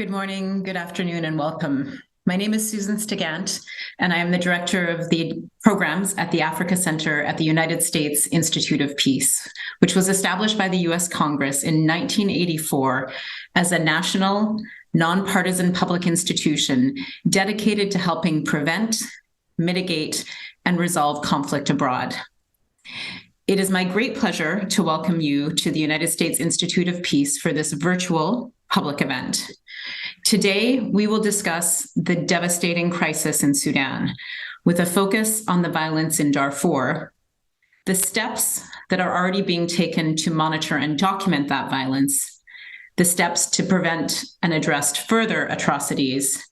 Good morning, good afternoon, and welcome. My name is Susan Stigant, and I am the Director of the Programs at the Africa Center at the United States Institute of Peace, which was established by the U.S. Congress in 1984 as a national, nonpartisan public institution dedicated to helping prevent, mitigate, and resolve conflict abroad. It is my great pleasure to welcome you to the United States Institute of Peace for this virtual public event. Today, we will discuss the devastating crisis in Sudan, with a focus on the violence in Darfur, the steps that are already being taken to monitor and document that violence, the steps to prevent and address further atrocities,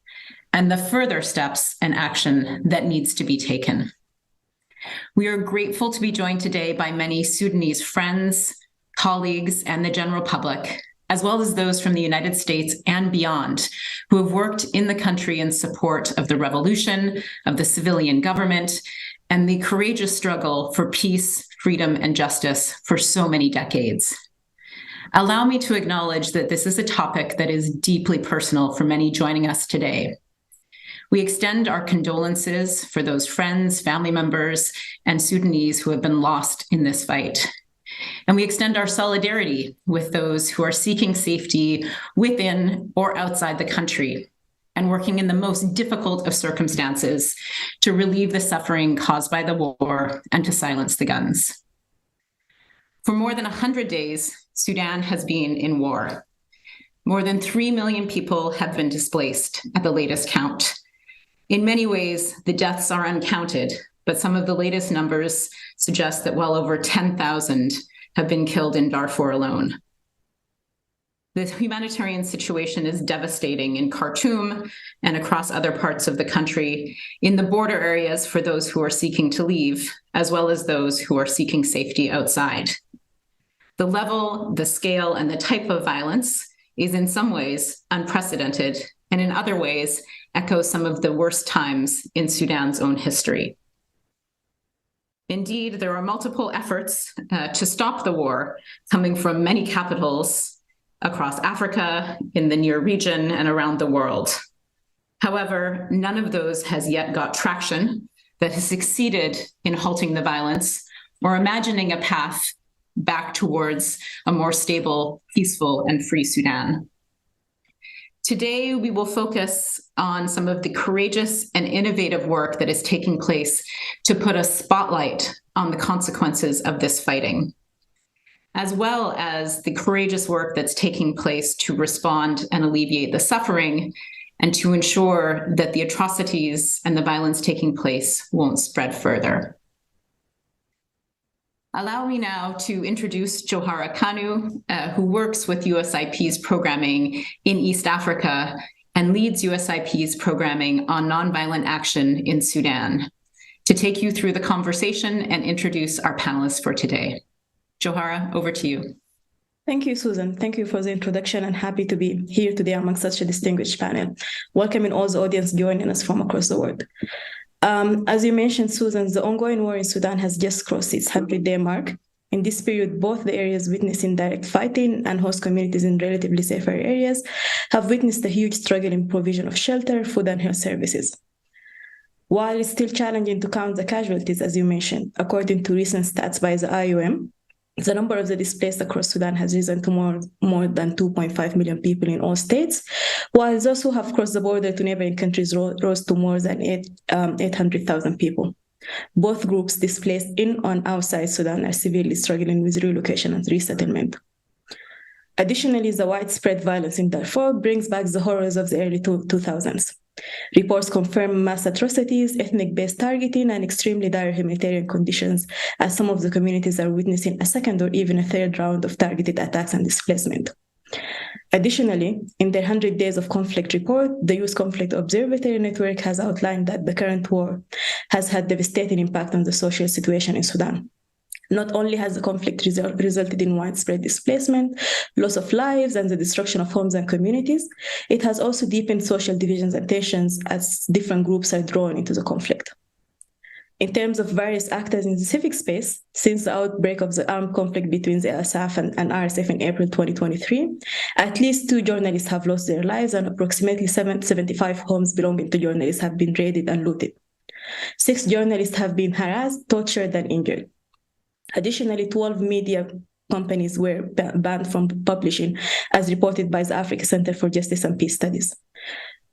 and the further steps and action that needs to be taken. We are grateful to be joined today by many Sudanese friends, colleagues, and the general public, as well as those from the United States and beyond, who have worked in the country in support of the revolution, of the civilian government, and the courageous struggle for peace, freedom, and justice for so many decades. Allow me to acknowledge that this is a topic that is deeply personal for many joining us today. We extend our condolences for those friends, family members, and Sudanese who have been lost in this fight. And we extend our solidarity with those who are seeking safety within or outside the country and working in the most difficult of circumstances to relieve the suffering caused by the war and to silence the guns. For more than 100 days, Sudan has been in war. More than 3 million people have been displaced at the latest count. In many ways, the deaths are uncounted, but some of the latest numbers suggest that well over 10,000 have been killed in Darfur alone. The humanitarian situation is devastating in Khartoum and across other parts of the country, in the border areas for those who are seeking to leave, as well as those who are seeking safety outside. The level, the scale, and the type of violence is in some ways unprecedented, and in other ways echoes some of the worst times in Sudan's own history. Indeed, there are multiple efforts to stop the war coming from many capitals across Africa, in the near region, and around the world. However, none of those has yet got traction that has succeeded in halting the violence or imagining a path back towards a more stable, peaceful, and free Sudan. Today, we will focus on some of the courageous and innovative work that is taking place to put a spotlight on the consequences of this fighting, as well as the courageous work that's taking place to respond and alleviate the suffering and to ensure that the atrocities and the violence taking place won't spread further. Allow me now to introduce Jawhratelkaml Kanu, who works with USIP's programming in East Africa and leads USIP's programming on nonviolent action in Sudan, to take you through the conversation and introduce our panelists for today. Jawhara, over to you. Thank you, Susan. Thank you for the introduction, and happy to be here today among such a distinguished panel. Welcoming all the audience joining us from across the world. As you mentioned, Susan, the ongoing war in Sudan has just crossed its 100-day mark. In this period, both the areas witnessing direct fighting and host communities in relatively safer areas have witnessed a huge struggle in provision of shelter, food, and health services. While it's still challenging to count the casualties, as you mentioned, according to recent stats by the IOM, the number of the displaced across Sudan has risen to more than 2.5 million people in all states, while those who have crossed the border to neighboring countries rose to more than 800,000 people. Both groups displaced in and outside Sudan are severely struggling with relocation and resettlement. Additionally, the widespread violence in Darfur brings back the horrors of the early 2000s. Reports confirm mass atrocities, ethnic-based targeting, and extremely dire humanitarian conditions, as some of the communities are witnessing a second or even a third round of targeted attacks and displacement. Additionally, in their 100 Days of Conflict report, the Youth Conflict Observatory network has outlined that the current war has had devastating impact on the social situation in Sudan. Not only has the conflict resulted in widespread displacement, loss of lives, and the destruction of homes and communities, it has also deepened social divisions and tensions as different groups are drawn into the conflict. In terms of various actors in the civic space, since the outbreak of the armed conflict between the LSF and RSF in April 2023, at least 2 journalists have lost their lives and approximately 75 homes belonging to journalists have been raided and looted. 6 journalists have been harassed, tortured, and injured. Additionally, 12 media companies were banned from publishing, as reported by the Africa Center for Justice and Peace Studies.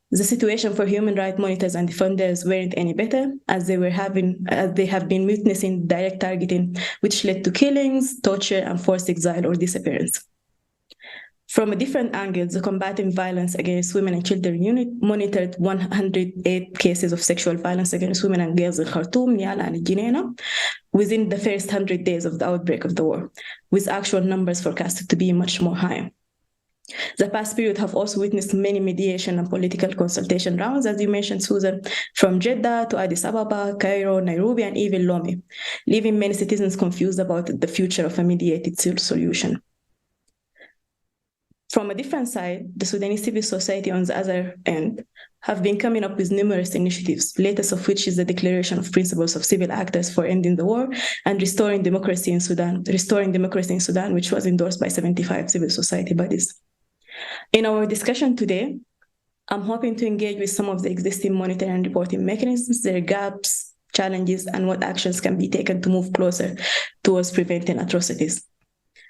The situation for human rights monitors and defenders weren't any better, as they have been witnessing direct targeting, which led to killings, torture, and forced exile or disappearance. From a different angle, the Combating Violence Against Women and Children unit monitored 108 cases of sexual violence against women and girls in Khartoum, Niala, and Jinena within the first 100 days of the outbreak of the war, with actual numbers forecasted to be much more high. The past period have also witnessed many mediation and political consultation rounds, as you mentioned, Susan, from Jeddah to Addis Ababa, Cairo, Nairobi, and even Lomé, leaving many citizens confused about the future of a mediated solution. From a different side, the Sudanese civil society on the other end have been coming up with numerous initiatives, latest of which is the Declaration of Principles of Civil Actors for Ending the War and Restoring Democracy in Sudan, which was endorsed by 75 civil society bodies. In our discussion today, I'm hoping to engage with some of the existing monitoring and reporting mechanisms, their gaps, challenges, and what actions can be taken to move closer towards preventing atrocities.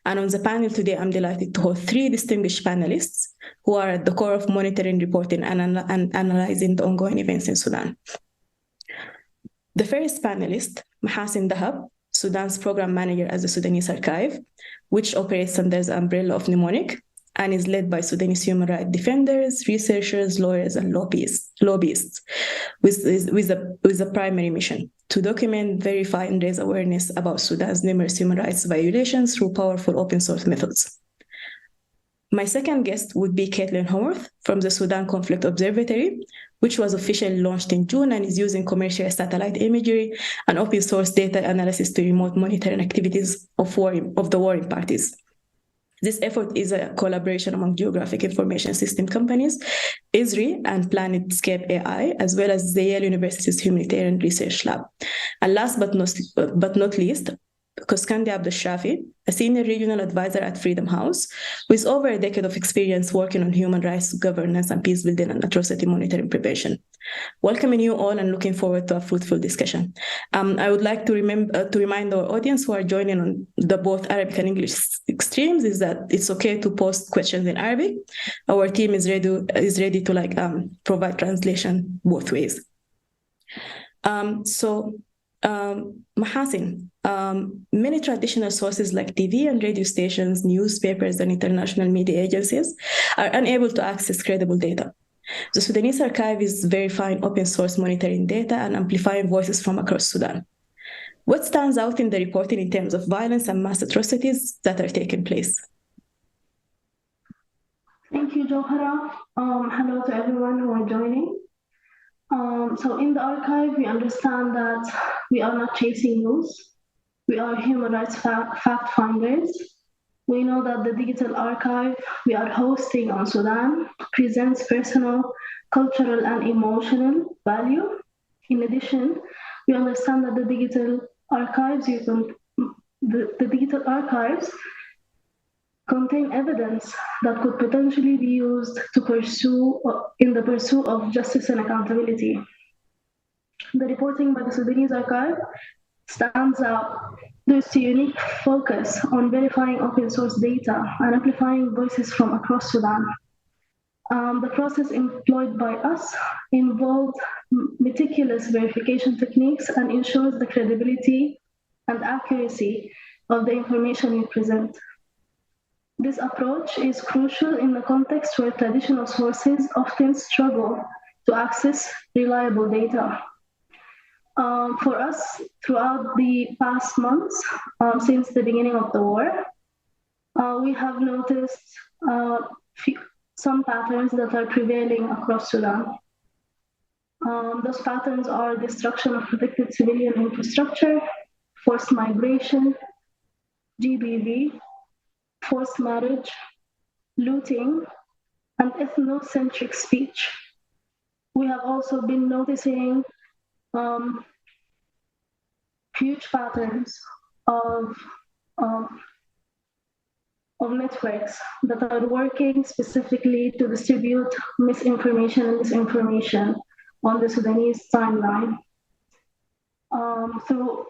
And on the panel today, I'm delighted to host 3 distinguished panelists who are at the core of monitoring, reporting, and analyzing the ongoing events in Sudan. The first panelist, Mahasin Dahab, Sudan's program manager at the Sudanese Archive, which operates under the umbrella of Mnemonic, and is led by Sudanese human rights defenders, researchers, lawyers, and lobbyists with a primary mission to document, verify, and raise awareness about Sudan's numerous human rights violations through powerful open source methods. My second guest would be Caitlin Howarth from the Sudan Conflict Observatory, which was officially launched in June and is using commercial satellite imagery and open source data analysis to remote monitoring activities of the warring parties. This effort is a collaboration among geographic information system companies, ISRI and PlanetScape AI, as well as the Yale University's Humanitarian Research Lab. And last but not least, Quscondy Albdelshafie, a senior regional advisor at Freedom House, with over a decade of experience working on human rights, governance, and peace building and atrocity monitoring prevention. Welcoming you all and looking forward to a fruitful discussion. I would like to remind our audience who are joining on the both Arabic and English extremes is that it's okay to post questions in Arabic. Our team is ready to provide translation both ways. Mahasin, many traditional sources like TV and radio stations, newspapers, and international media agencies are unable to access credible data. The Sudanese Archive is verifying open source monitoring data and amplifying voices from across Sudan. What stands out in the reporting in terms of violence and mass atrocities that are taking place? Thank you, Jawhara. Hello to everyone who are joining. So in the archive, we understand that we are not chasing news. We are human rights fact finders. We know that the digital archive we are hosting on Sudan presents personal, cultural, and emotional value. In addition, we understand that the digital archives contain evidence that could potentially be used to pursue of justice and accountability. The reporting by the Sudanese Archive stands out due to unique focus on verifying open source data and amplifying voices from across Sudan. The process employed by us involved meticulous verification techniques and ensures the credibility and accuracy of the information we present. This approach is crucial in the context where traditional sources often struggle to access reliable data. For us, throughout the past months, since the beginning of the war, we have noticed some patterns that are prevailing across Sudan. Those patterns are destruction of protected civilian infrastructure, forced migration, GBV, forced marriage, looting, and ethnocentric speech. We have also been noticing huge patterns of, of, of networks that are working specifically to distribute misinformation and disinformation on the Sudanese timeline. So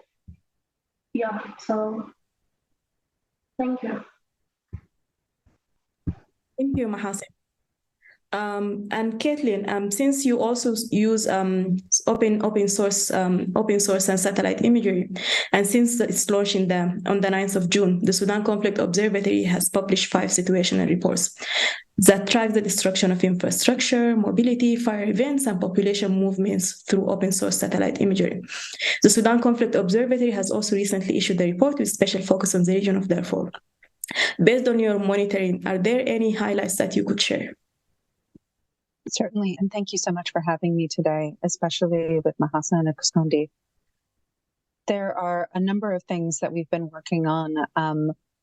thank you. Thank you, Mahasin. And Caitlin, since you also use open source and satellite imagery, and since it's launched on the 9th of June, the Sudan Conflict Observatory has published 5 situational reports that track the destruction of infrastructure, mobility, fire events, and population movements through open source satellite imagery. The Sudan Conflict Observatory has also recently issued a report with special focus on the region of Darfur. Based on your monitoring, are there any highlights that you could share? Certainly, and thank you so much for having me today, especially with Mahasin and Quscondy. There are a number of things that we've been working on.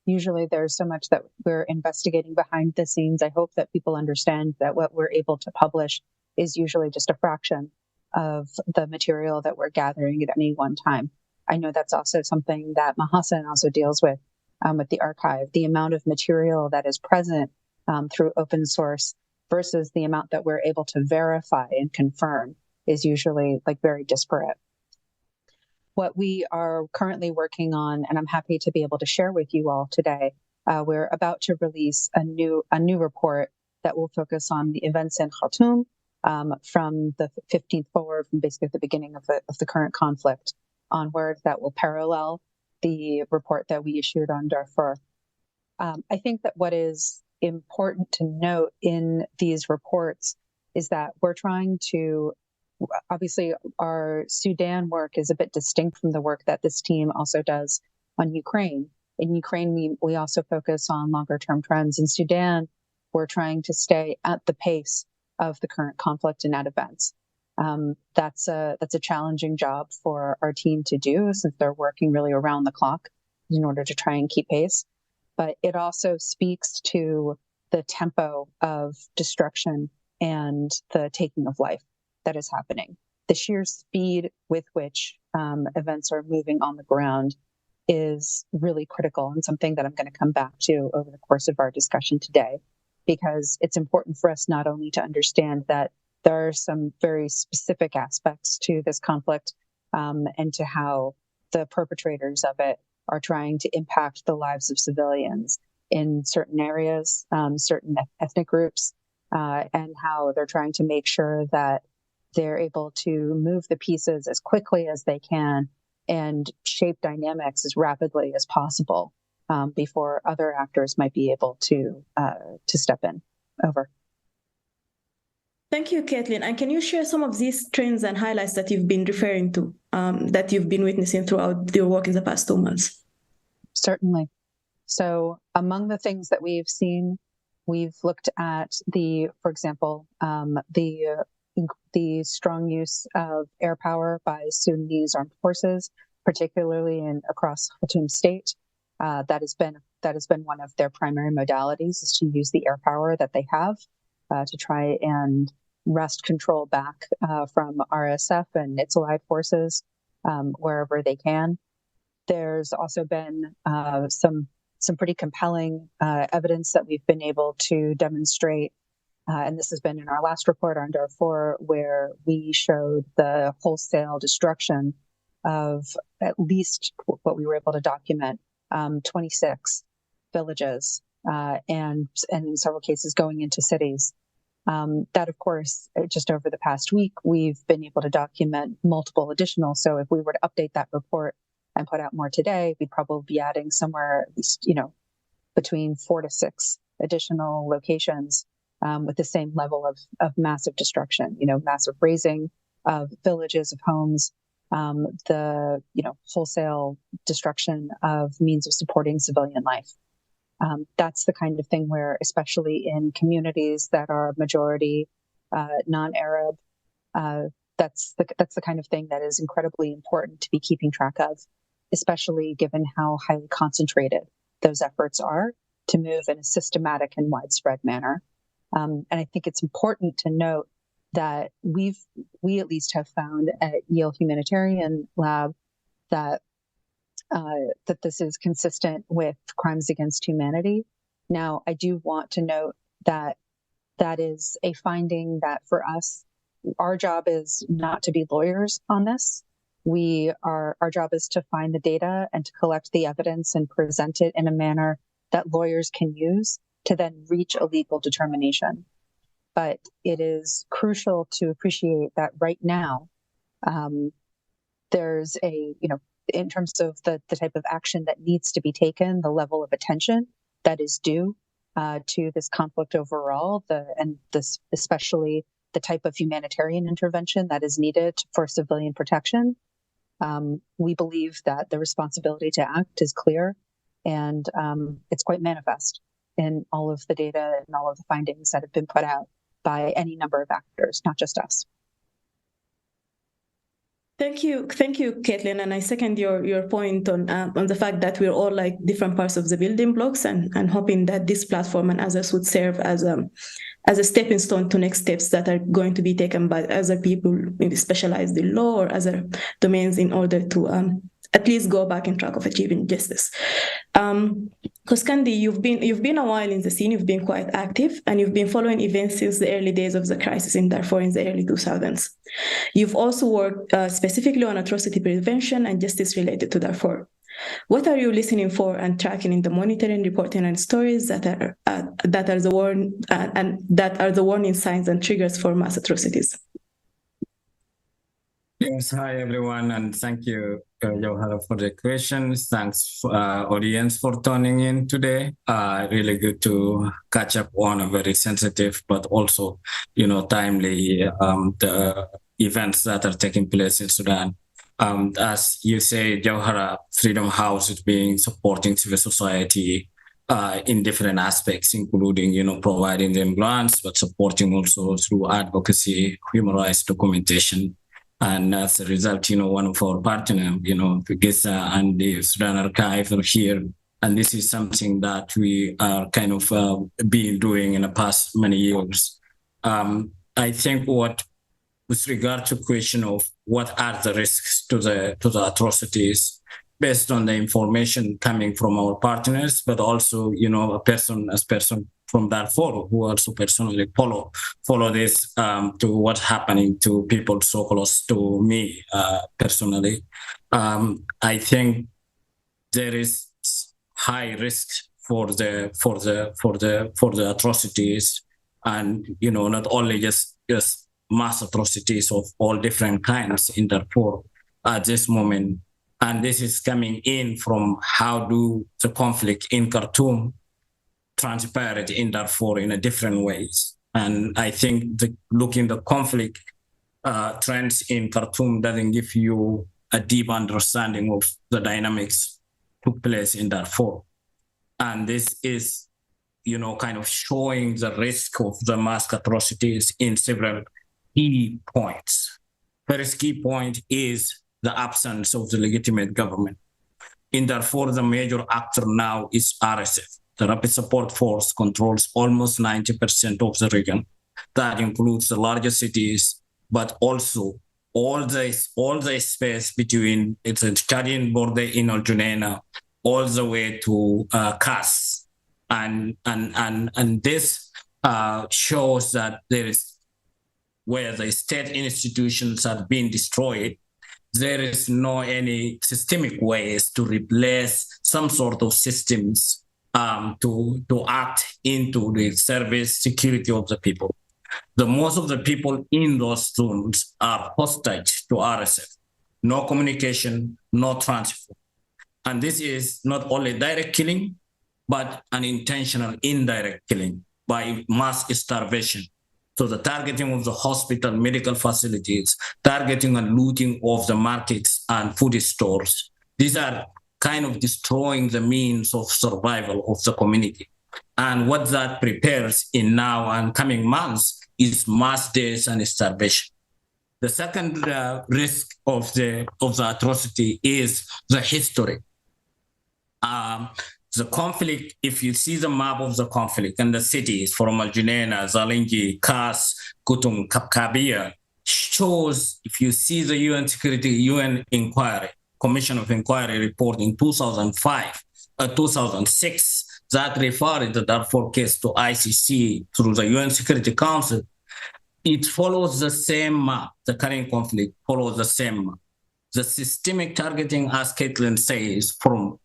Usually there's so much that we're investigating behind the scenes. I hope that people understand that what we're able to publish is usually just a fraction of the material that we're gathering at any one time. I know that's also something that Mahasin also deals with the archive, the amount of material that is present through open source versus the amount that we're able to verify and confirm is usually like very disparate. What we are currently working on, and I'm happy to be able to share with you all today, we're about to release a new report that will focus on the events in Khartoum from the 15th forward, from basically the beginning of the current conflict onward, that will parallel the report that we issued on Darfur. I think that what is important to note in these reports is that we're trying to, obviously our Sudan work is a bit distinct from the work that this team also does on Ukraine. In Ukraine, we also focus on longer term trends. In Sudan, we're trying to stay at the pace of the current conflict and at events. That's a challenging job for our team to do, since they're working really around the clock in order to try and keep pace. But it also speaks to the tempo of destruction and the taking of life that is happening. The sheer speed with which events are moving on the ground is really critical, and something that I'm going to come back to over the course of our discussion today, because it's important for us not only to understand that there are some very specific aspects to this conflict and to how the perpetrators of it are trying to impact the lives of civilians in certain areas, certain ethnic groups, and how they're trying to make sure that they're able to move the pieces as quickly as they can and shape dynamics as rapidly as possible before other actors might be able to step in. Over. Thank you, Caitlin. And can you share some of these trends and highlights that you've been referring to, that you've been witnessing throughout your work in the past 2 months? Certainly. So among the things that we've seen, we've looked at for example, the strong use of air power by Sudanese armed forces, particularly across Khartoum state. That has been one of their primary modalities, is to use the air power that they have to try and wrest control back from RSF and its allied forces wherever they can. There's also been some pretty compelling evidence that we've been able to demonstrate, and this has been in our last report on Darfur, where we showed the wholesale destruction of at least what we were able to document, 26 villages, and in several cases going into cities. That, of course, just over the past week, we've been able to document multiple additional. So if we were to update that report and put out more today, we'd probably be adding somewhere at least, between 4 to 6 additional locations with the same level of massive destruction, massive razing of villages, of homes, the wholesale destruction of means of supporting civilian life. That's the kind of thing where, especially in communities that are majority non-Arab, that's the kind of thing that is incredibly important to be keeping track of, especially given how highly concentrated those efforts are to move in a systematic and widespread manner. And I think it's important to note that we at least have found at Yale Humanitarian Lab that that this is consistent with crimes against humanity. Now, I do want to note that that is a finding that for us, our job is not to be lawyers on this. Our job is to find the data and to collect the evidence and present it in a manner that lawyers can use to then reach a legal determination. But it is crucial to appreciate that right now, there's in terms of the type of action that needs to be taken, the level of attention that is due to this conflict overall, especially the type of humanitarian intervention that is needed for civilian protection. We believe that the responsibility to act is clear, and it's quite manifest in all of the data and all of the findings that have been put out by any number of actors, not just us. Thank you, Caitlin, and I second your point on the fact that we're all like different parts of the building blocks, and hoping that this platform and others would serve as a stepping stone to next steps that are going to be taken by other people maybe specialized in law or other domains in order to at least go back in track of achieving justice. Quscondy, you've been a while in the scene, you've been quite active, and you've been following events since the early days of the crisis in Darfur in the early 2000s. You've also worked specifically on atrocity prevention and justice related to Darfur. What are you listening for and tracking in the monitoring, reporting, and stories that are the warning signs and triggers for mass atrocities? Yes, hi everyone, and thank you, Jawhara, for the questions. Thanks, audience, for tuning in today. Really good to catch up on a very sensitive but also, timely the events that are taking place in Sudan. As you say, Jawhara, Freedom House is supporting civil society in different aspects, including, providing them grants, but supporting also through advocacy, human rights documentation. And as a result, one of our partners, the GISA and the Sudan Archive are here. And this is something that we are kind of been doing in the past many years. I think with regard to question of what are the risks to the atrocities, based on the information coming from our partners, but also, a person from Darfur who also personally follow this to what's happening to people so close to me personally. I think there is high risk for the atrocities, and not only just mass atrocities of all different kinds in Darfur at this moment. And this is coming in from how do the conflict in Khartoum transpired in Darfur in a different ways. And I think looking the conflict trends in Khartoum doesn't give you a deep understanding of the dynamics took place in Darfur. And this is, kind of showing the risk of the mass atrocities in several key points. First key point is the absence of the legitimate government. In Darfur, the major actor now is RSF. The Rapid Support Force controls almost 90% of the region. That includes the largest cities, but also all the space between its Chadian border in Al Junaina, all the way to Kas. And this shows that there is, where the state institutions have been destroyed, there is no any systemic ways to replace some sort of systems to act into the service security of the people. Most of the people in those zones are hostage to RSF. No communication, no transfer. And this is not only direct killing, but an intentional indirect killing by mass starvation. So the targeting of the hospital, medical facilities, targeting and looting of the markets and food stores. These are kind of destroying the means of survival of the community. And what that prepares in now and coming months is mass deaths and starvation. The second risk of the atrocity is the history. The conflict, if you see the map of the conflict and the cities from Al Junaina, Zalingi, Kas, Kutum, Kapkabia, shows, if you see the UN inquiry, Commission of Inquiry report in 2006 that referred the Darfur case to ICC through the UN Security Council, it follows the same map. The current conflict follows the same map. The systemic targeting, as Caitlin says, from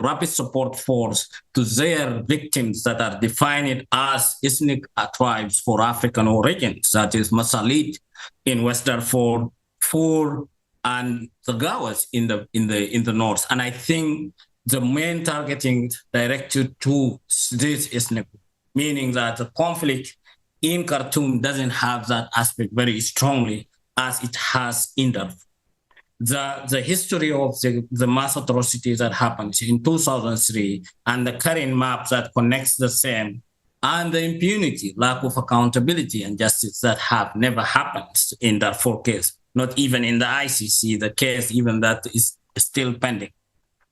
rapid support force to their victims that are defined as ethnic tribes for African origins, that is Masalit in West Darfur, Fur, and the Gawas in the north. And I think the main targeting directed to this ethnic, meaning that the conflict in Khartoum doesn't have that aspect very strongly as it has in Darfur. The history of the mass atrocities that happened in 2003 and the current map that connects the same, and the impunity, lack of accountability and justice that have never happened in Darfur case, not even in the ICC, the case even that is still pending.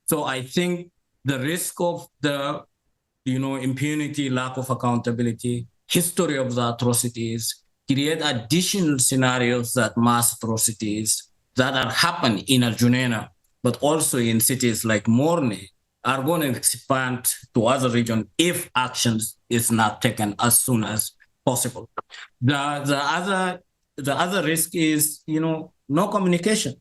So I think the risk of the impunity, lack of accountability, history of the atrocities create additional scenarios that mass atrocities that are happening in Al-Junaina, but also in cities like Morni, are going to expand to other regions if actions is not taken as soon as possible. The other risk is, no communication.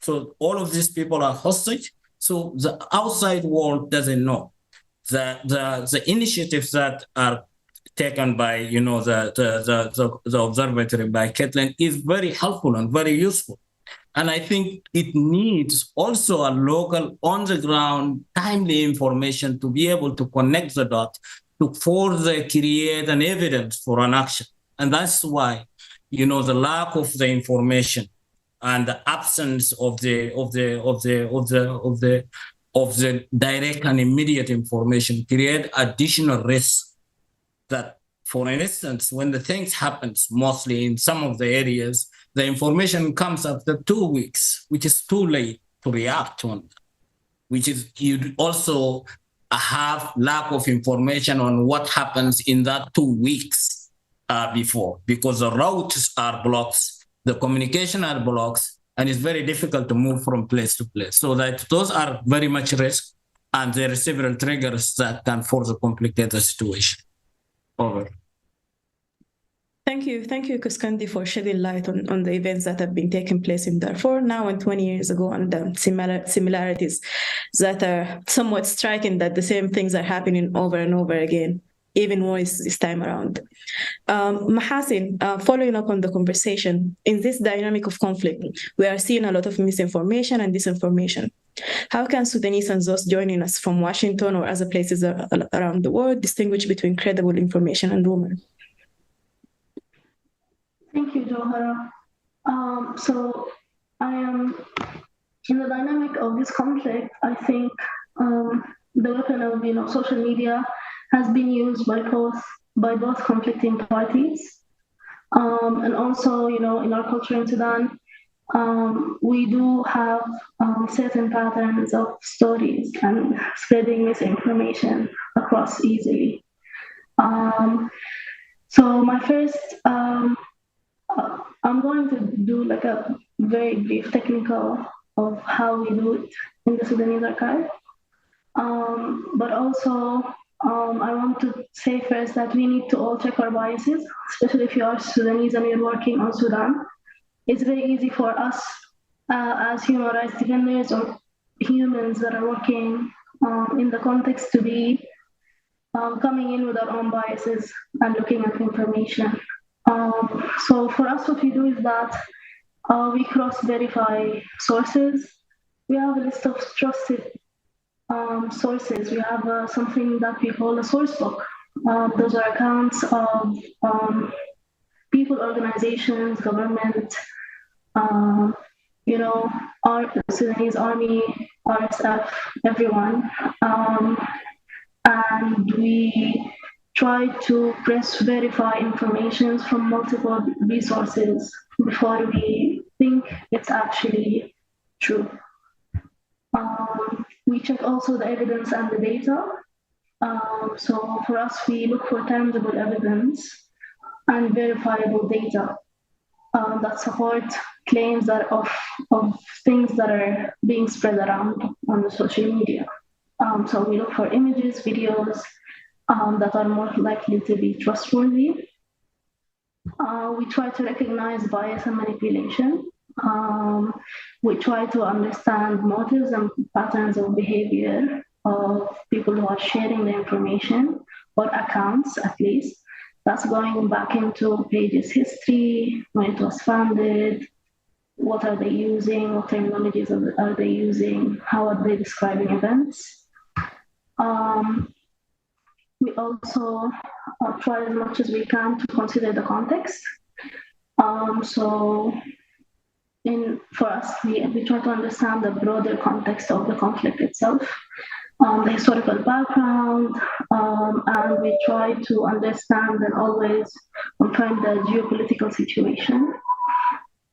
So all of these people are hostage. So the outside world doesn't know. The initiatives that are taken by, the observatory by Caitlin is very helpful and very useful. And I think it needs also a local, on-the-ground, timely information to be able to connect the dots to further create an evidence for an action. And that's why, the lack of the information and the absence of the direct and immediate information create additional risks that, for instance, when the things happens, mostly in some of the areas, the information comes after 2 weeks, which is too late to react on, which is you also have lack of information on what happens in that 2 weeks before, because the routes are blocked, the communication are blocked, and it's very difficult to move from place to place. So that those are very much risk, and there are several triggers that can further complicate the situation. Over. Thank you, Quscondy, for shedding light on the events that have been taking place in Darfur now and 20 years ago, and the similarities that are somewhat striking, that the same things are happening over and over again, even more this time around. Mahasin, following up on the conversation, in this dynamic of conflict, we are seeing a lot of misinformation and disinformation. How can Sudanese and those joining us from Washington or other places around the world distinguish between credible information and rumor? Thank you, Jawhara. So I am in the dynamic of this conflict. I think the weapon of social media has been used by both conflicting parties, and also in our culture in Sudan, we do have certain patterns of stories and spreading misinformation across easily. So my first. I'm going to do like a very brief technical of how we do it in the Sudanese archive. But also, I want to say first that we need to all check our biases, especially if you are Sudanese and you're working on Sudan. It's very easy for us as human rights defenders or humans that are working in the context to be coming in with our own biases and looking at information. So for us, what we do is that we cross-verify sources. We have a list of trusted sources. We have something that we call a source book. Those are accounts of people, organizations, government, our Sudanese Army, RSF, everyone. And we try to verify information from multiple resources before we think it's actually true. We check also the evidence and the data. So for us, we look for tangible evidence and verifiable data. that support claims that of things that are being spread around on the social media. So we look for images, videos that are more likely to be trustworthy. We try to recognize bias and manipulation. We try to understand motives and patterns of behavior of people who are sharing the information, or accounts at least. That's going back into pages history, when it was founded, what are they using, what terminologies are they using, how are they describing events. We also try as much as we can to consider the context. For us, we try to understand the broader context of the conflict itself, the historical background, and we try to understand and always confirm the geopolitical situation.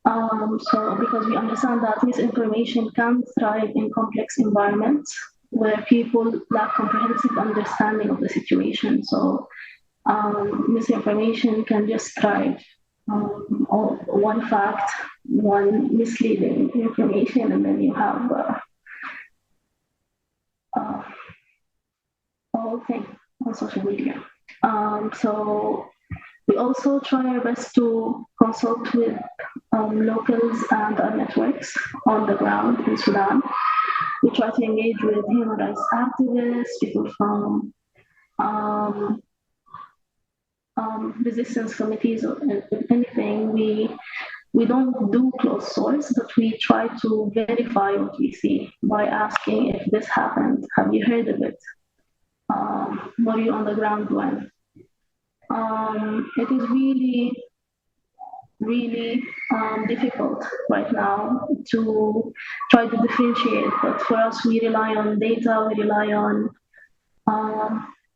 Because we understand that misinformation can thrive in complex environments where people lack comprehensive understanding of the situation. So misinformation can just thrive. One fact, one misleading information, and then you have a whole thing on social media. So we also try our best to consult with locals and our networks on the ground in Sudan. We try to engage with human rights activists, people from resistance committees, or anything. We don't do closed source, but we try to verify what we see by asking, if this happened, have you heard of it? Were you on the ground when? It is really difficult right now to try to differentiate, but for us, we rely on data, we rely on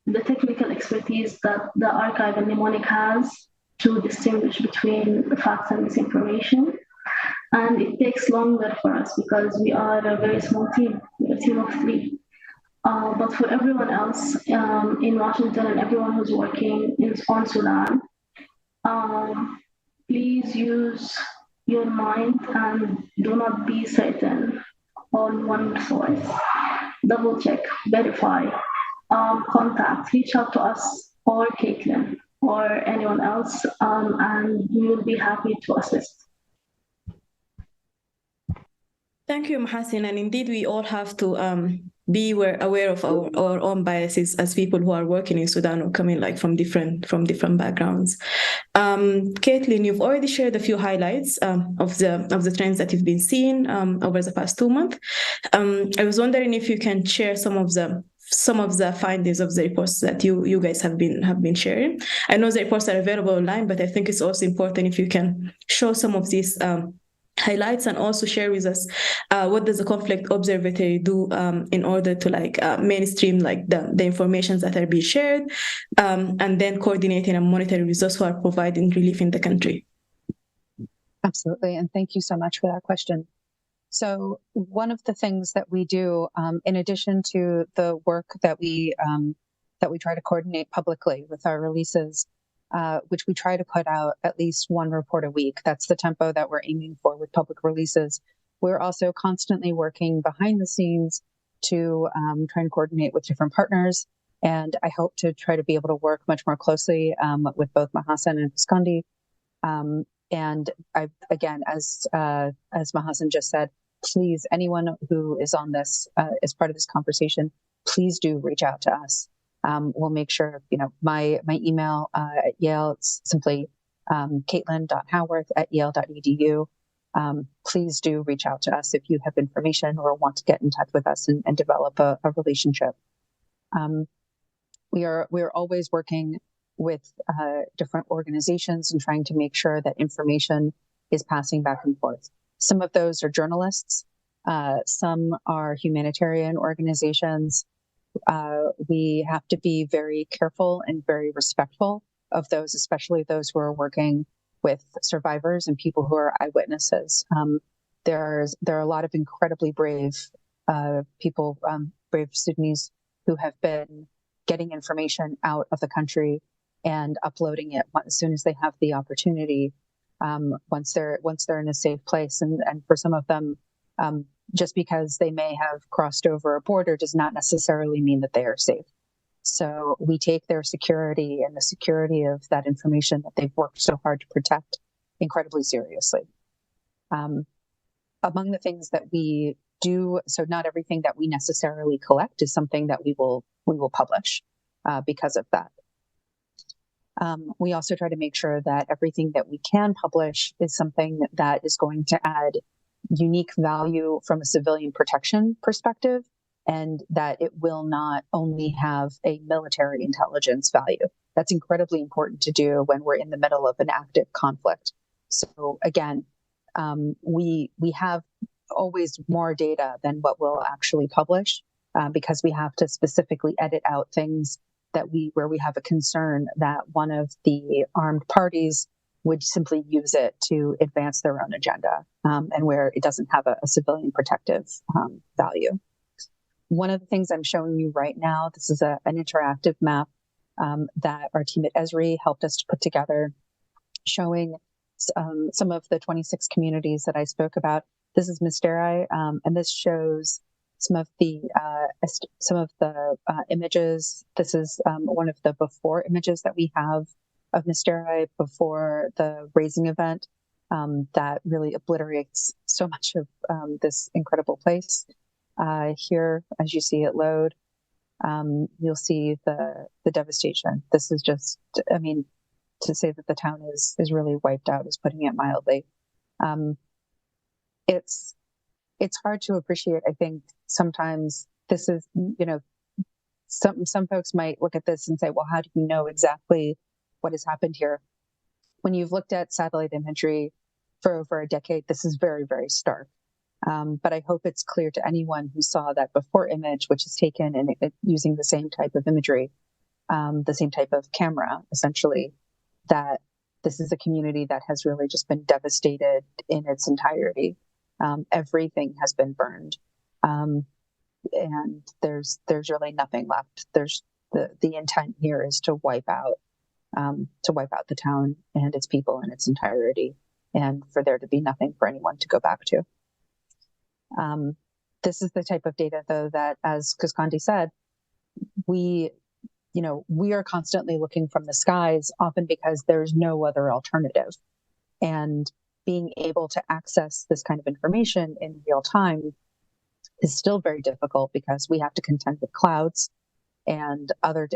the technical expertise that the archive and mnemonic has to distinguish between the facts and misinformation. And it takes longer for us because we are a very small team, we're a team of 3. But for everyone else in Washington and everyone who's working on Sudan, please use your mind and do not be certain on one source. Double check, verify, contact, reach out to us or Caitlin or anyone else, and we will be happy to assist. Thank you, Mahasin. And indeed, we all have to be aware of our own biases as people who are working in Sudan or coming from different backgrounds. Caitlin, you've already shared a few highlights of the trends that you've been seeing over the past 2 months. I was wondering if you can share some of the findings of the reports that you guys have been sharing. I know the reports are available online, but I think it's also important if you can show some of these highlights and also share with us what does the Conflict Observatory do in order to mainstream the information that are being shared, and then coordinating and monitoring with those who are providing relief in the country. Absolutely, and thank you so much for that question. So one of the things that we do, in addition to the work that we try to coordinate publicly with our releases, which we try to put out at least 1 report a week. That's the tempo that we're aiming for with public releases. We're also constantly working behind the scenes to try and coordinate with different partners. And I hope to try to be able to work much more closely with both Mahasin and Quscondy. And again, as Mahasin just said, please, anyone who is on this as part of this conversation, please do reach out to us. We'll make sure, my email at Yale, it's simply caitlin.howarth@yale.edu. Please do reach out to us if you have information or want to get in touch with us and develop a relationship. We are always working with different organizations and trying to make sure that information is passing back and forth. Some of those are journalists. Some are humanitarian organizations. We have to be very careful and very respectful of those, especially those who are working with survivors and people who are eyewitnesses. There are a lot of incredibly brave people, brave Sudanese, who have been getting information out of the country and uploading it as soon as they have the opportunity. once they're in a safe place. And for some of them, just because they may have crossed over a border does not necessarily mean that they are safe. So we take their security and the security of that information that they've worked so hard to protect incredibly seriously. Among the things that we do, so not everything that we necessarily collect is something that we will publish because of that. We also try to make sure that everything that we can publish is something that is going to add unique value from a civilian protection perspective, and that it will not only have a military intelligence value. That's incredibly important to do when we're in the middle of an active conflict. So again, we have always more data than what we'll actually publish because we have to specifically edit out things where we have a concern that one of the armed parties would simply use it to advance their own agenda, and where it doesn't have a civilian protective value. One of the things I'm showing you right now, this is an interactive map that our team at Esri helped us to put together, showing some of the 26 communities that I spoke about. This is Misterai, and this shows some of the images. This is one of the before images that we have of Misterai before the raising event that really obliterates so much of this incredible place. Here, as you see it load, you'll see the devastation. This is just, I mean, to say that the town is really wiped out is putting it mildly. It's hard to appreciate. I think sometimes this is, some folks might look at this and say, well, how do you know exactly what has happened here? When you've looked at satellite imagery for over a decade, this is very, very stark. But I hope it's clear to anyone who saw that before image, which is taken and using the same type of imagery, the same type of camera, essentially, that this is a community that has really just been devastated in its entirety. Everything has been burned, and there's really nothing left. There's the intent here is to wipe out the town and its people in its entirety, and for there to be nothing for anyone to go back to. This is the type of data, though, that, as Quscondy said, we are constantly looking from the skies, often because there's no other alternative. And being able to access this kind of information in real time is still very difficult because we have to contend with clouds and other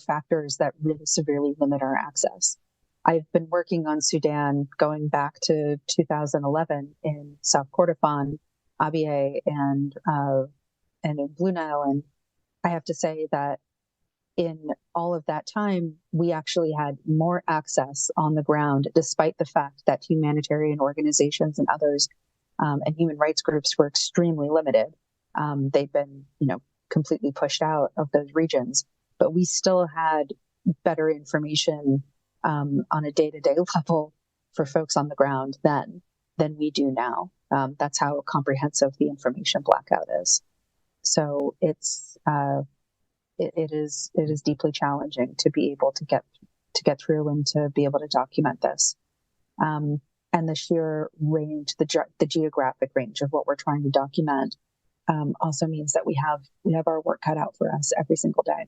factors that really severely limit our access. I've been working on Sudan going back to 2011 in South Kordofan, Abyei, and in Blue Nile, and I have to say that in all of that time, we actually had more access on the ground, despite the fact that humanitarian organizations and others and human rights groups were extremely limited. They've been, completely pushed out of those regions, but we still had better information on a day-to-day level for folks on the ground than we do now. That's how comprehensive the information blackout is. So it is deeply challenging to be able to get through and to be able to document this. And the sheer range, the geographic range of what we're trying to document also means that we have our work cut out for us every single day.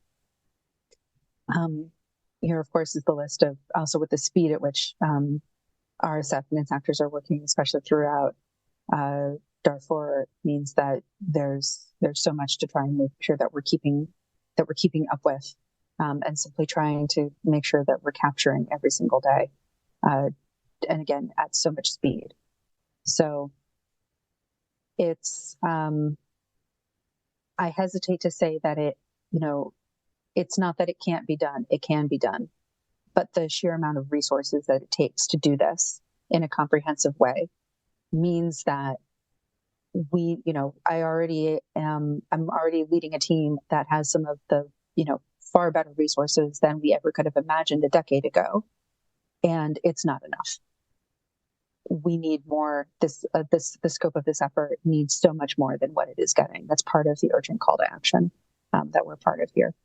Here, of course, is the list of also with the speed at which RSF and its actors are working, especially throughout Darfur, means that there's so much to try and make sure that we're keeping up with, and simply trying to make sure that we're capturing every single day, and again at so much speed. So it's I hesitate to say that it's not that it can't be done. It can be done, but the sheer amount of resources that it takes to do this in a comprehensive way means that I'm already leading a team that has some of the, far better resources than we ever could have imagined a decade ago. And it's not enough. We need more. The scope of this effort needs so much more than what it is getting. That's part of the urgent call to action that we're part of here.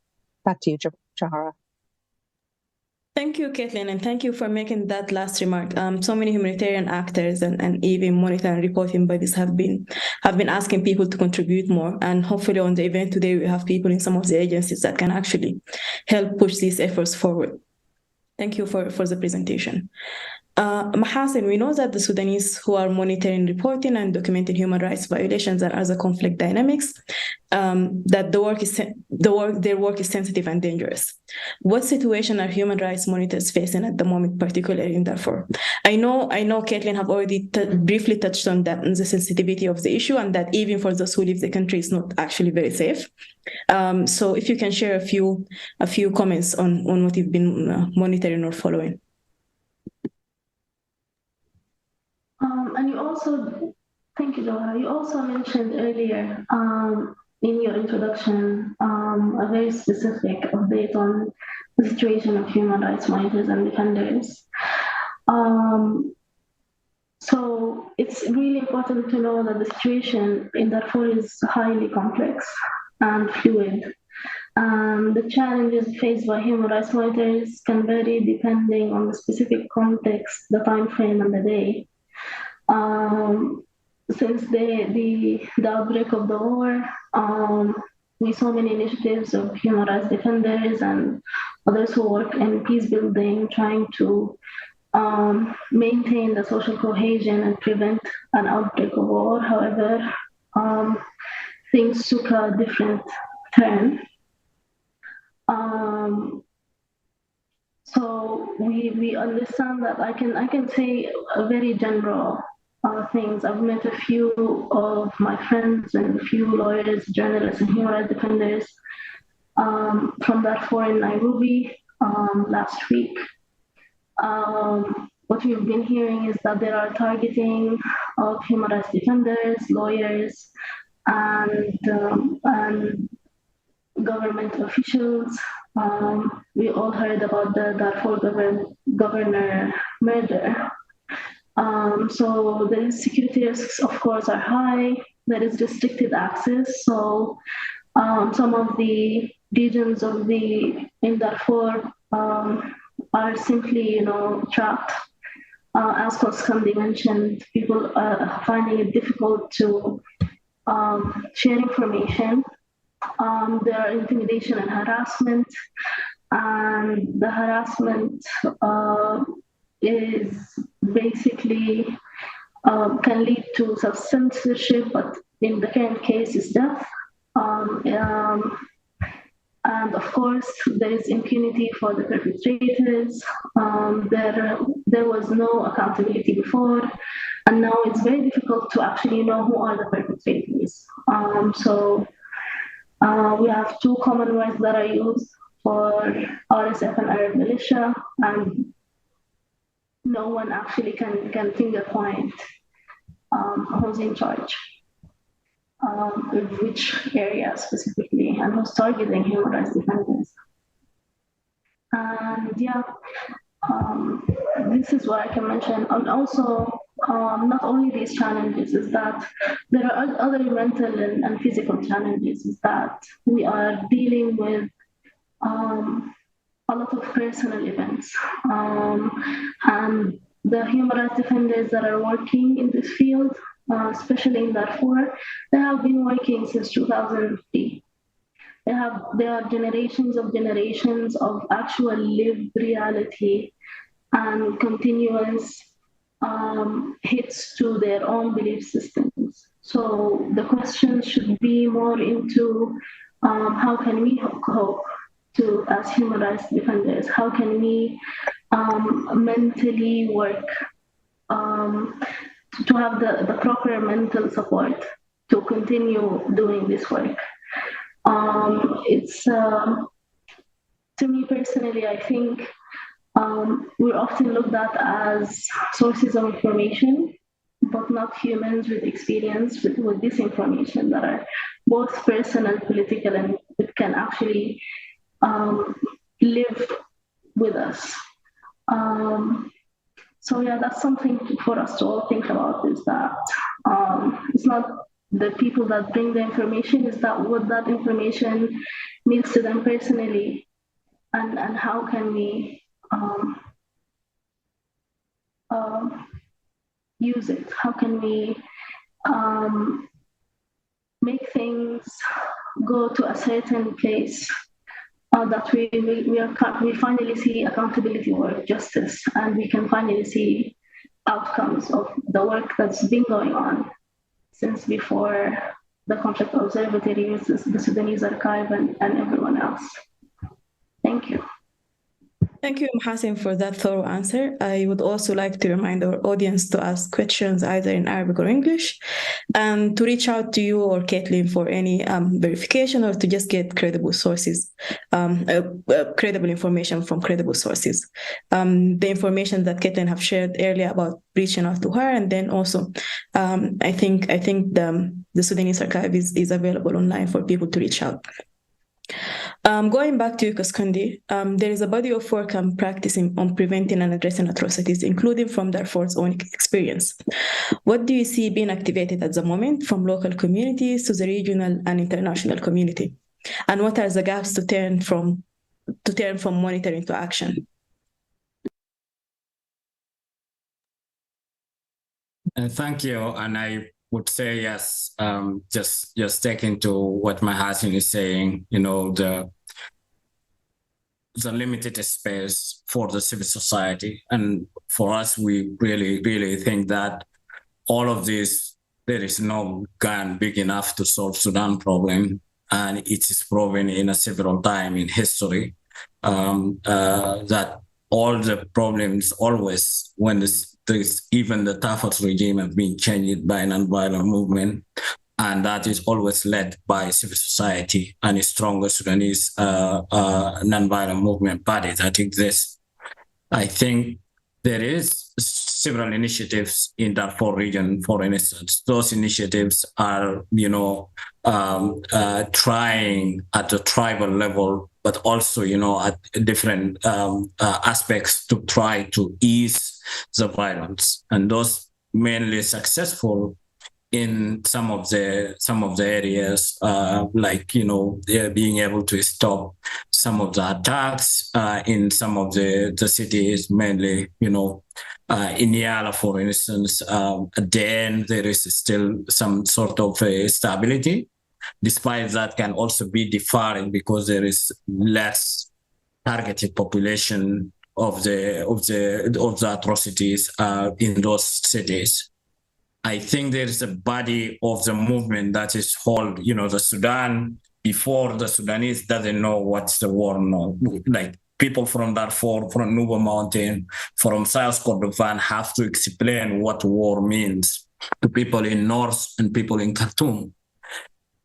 Back to you, Jawhara. Thank you, Caitlin, and thank you for making that last remark. So many humanitarian actors and even monitoring and reporting bodies have been asking people to contribute more. And hopefully on the event today, we have people in some of the agencies that can actually help push these efforts forward. Thank you for the presentation. Mahasin, we know that the Sudanese who are monitoring, reporting, and documenting human rights violations and other conflict dynamics, that their work is sensitive and dangerous. What situation are human rights monitors facing at the moment, particularly in Darfur? I know, Caitlin have already briefly touched on that, on the sensitivity of the issue, and that even for those who leave the country, it's not actually very safe. So if you can share a few comments on what you've been monitoring or following. And you also, thank you, Jawhar. You also mentioned earlier in your introduction a very specific update on the situation of human rights monitors and defenders. So it's really important to know that the situation in Darfur is highly complex and fluid. The challenges faced by human rights monitors can vary depending on the specific context, the time frame, and the day. Since the outbreak of the war, we saw many initiatives of human rights defenders and others who work in peace building, trying to maintain the social cohesion and prevent an outbreak of war. However, things took a different turn. So we understand that I can say a very general things. I've met a few of my friends and a few lawyers, journalists, and human rights defenders from Darfur in Nairobi last week. What we've been hearing is that there are targeting of human rights defenders, lawyers, and government officials. We all heard about the Darfur governor murder. So the security risks, of course, are high. There is restricted access. So some of the regions in Darfur are simply, trapped. As Quscondy mentioned, people are finding it difficult to share information. There are intimidation and harassment, and the harassment is basically can lead to self-censorship, but in the current case is death. And of course, there is impunity for the perpetrators. There was no accountability before, and now it's very difficult to actually know who are the perpetrators. So we have two common words that are used for RSF and Arab militia, and no one actually can finger point who's in charge, which area specifically, and who's targeting human rights defenders. And yeah, this is what I can mention. And also, not only these challenges, is that there are other mental and physical challenges, is that we are dealing with a lot of personal events. And the human rights defenders that are working in this field, especially in Darfur, they have been working since 2003. There are generations of actual lived reality and continuous hits to their own belief systems. So the question should be more into how can we cope to, as human rights defenders, how can we mentally work to have the proper mental support to continue doing this work. It's to me personally, I think we're often looked at as sources of information, but not humans with experience with this information that are both personal, political, and it can actually live with us. So yeah, that's something for us to all think about, is that it's not the people that bring the information, is that what that information means to them personally, and how can we um, use it? How can we make things go to a certain place that we finally see accountability work, justice, and we can finally see outcomes of the work that's been going on since before the Conflict Observatory, the Sudanese Archive, and everyone else. Thank you. Thank you, Mahasin, for that thorough answer. I would also like to remind our audience to ask questions either in Arabic or English, and to reach out to you or Caitlin for any verification or to just get credible sources, credible information from credible sources. The information that Caitlin have shared earlier about reaching out to her, and then also, I think the Sudanese Archive is available online for people to reach out. Going back to Quscondy, there is a body of work I'm practicing on preventing and addressing atrocities, including from Darfur's own experience. What do you see being activated at the moment from local communities to the regional and international community? And what are the gaps to turn from monitoring to action? Thank you. And I would say yes, just taking to what Mahasin is saying, the limited space for the civil society. And for us, we really, really think that all of this, there is no gun big enough to solve Sudan problem. And it is proven in a several time in history that all the problems always, when there's even the toughest regime have been changed by a nonviolent movement, and that is always led by civil society and a stronger Sudanese nonviolent movement bodies. I think there is several initiatives in Darfur region, for instance. Those initiatives are, trying at the tribal level, but also, at different aspects to try to ease the violence. And those mainly successful in some of the areas, being able to stop some of the attacks in some of the cities, mainly, in Yala, for instance. Then there is still some sort of stability. Despite that, can also be deferred because there is less targeted population of the atrocities in those cities. I think there is a body of the movement that is called, the Sudan, before the Sudanese doesn't know what's the war now. Like people from Darfur, from Nuba Mountain, from South Kordofan have to explain what war means to people in North and people in Khartoum.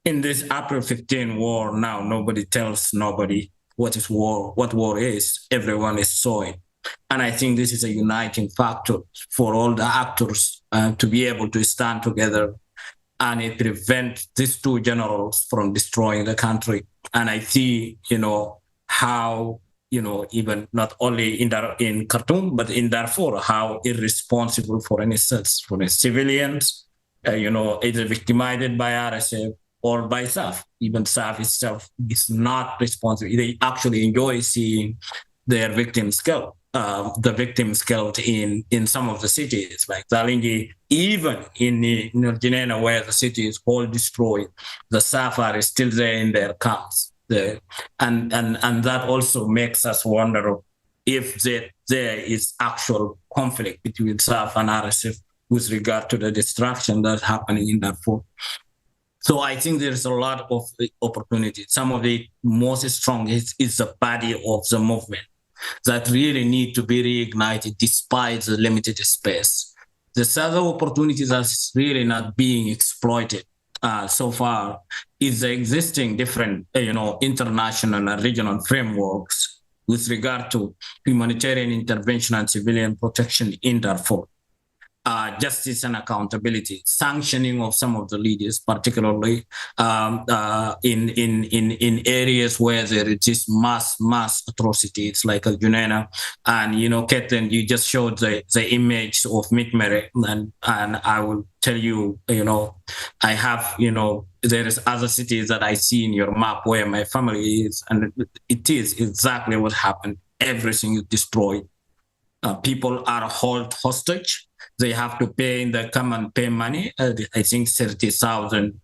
In this April 15 war now, nobody tells nobody what is war, what war is. Everyone is saw it. And I think this is a uniting factor for all the actors to be able to stand together, and it prevents these two generals from destroying the country. And I see, how, even not only in Khartoum, but in Darfur, how irresponsible, for instance, for the civilians, either victimized by RSF or by SAF. Even SAF itself is not responsible. They actually enjoy seeing their victims killed. The victims killed in some of the cities, like Zalingi, even in Genena, where the city is all destroyed, the Safar is still there in their camps. And that also makes us wonder if there is actual conflict between SAF and RSF with regard to the destruction that's happening in Darfur. So I think there's a lot of opportunity. Some of the most strong is the body of the movement that really need to be reignited despite the limited space. The other opportunities that's really not being exploited so far is the existing different, international and regional frameworks with regard to humanitarian intervention and civilian protection in Darfur. Justice and accountability, sanctioning of some of the leaders, particularly in areas where there is mass atrocities like Junena. And, Caitlin, you just showed the image of Mitmere, and I will tell you, I have, there is other cities that I see in your map where my family is, and it is exactly what happened. everything is destroyed. People are held hostage. They have to pay in the common pay money. I think 30,000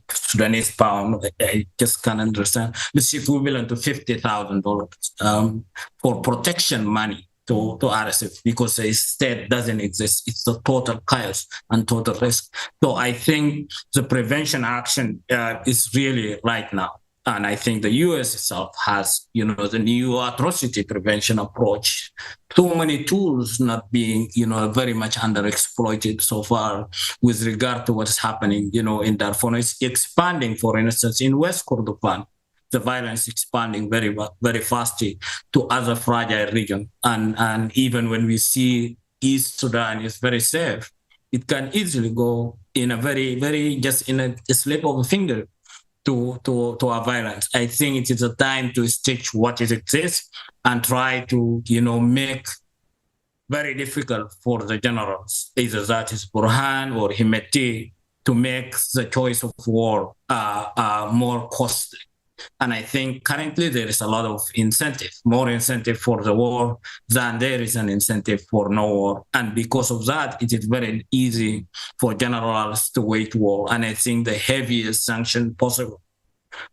Sudanese pound. I just can't understand. It's equivalent to $50,000 for protection money to RSF because the state doesn't exist. It's the total chaos and total risk. So I think the prevention action is really right now. And I think the US itself has, the new atrocity prevention approach. Too many tools not being, very much underexploited so far with regard to what's happening, in Darfur. It's expanding, for instance, in West Kordofan, the violence expanding very, very fastly to other fragile regions. And even when we see East Sudan is very safe, it can easily go in a very, very, just in a slip of a finger to our violence. I think it is a time to stitch what it exists and try to, make very difficult for the generals, either that is Burhan or Himeti, to make the choice of war more costly. And I think currently there is a lot of incentive, more incentive for the war than there is an incentive for no war. And because of that, it is very easy for generals to wage war. And I think the heaviest sanction possible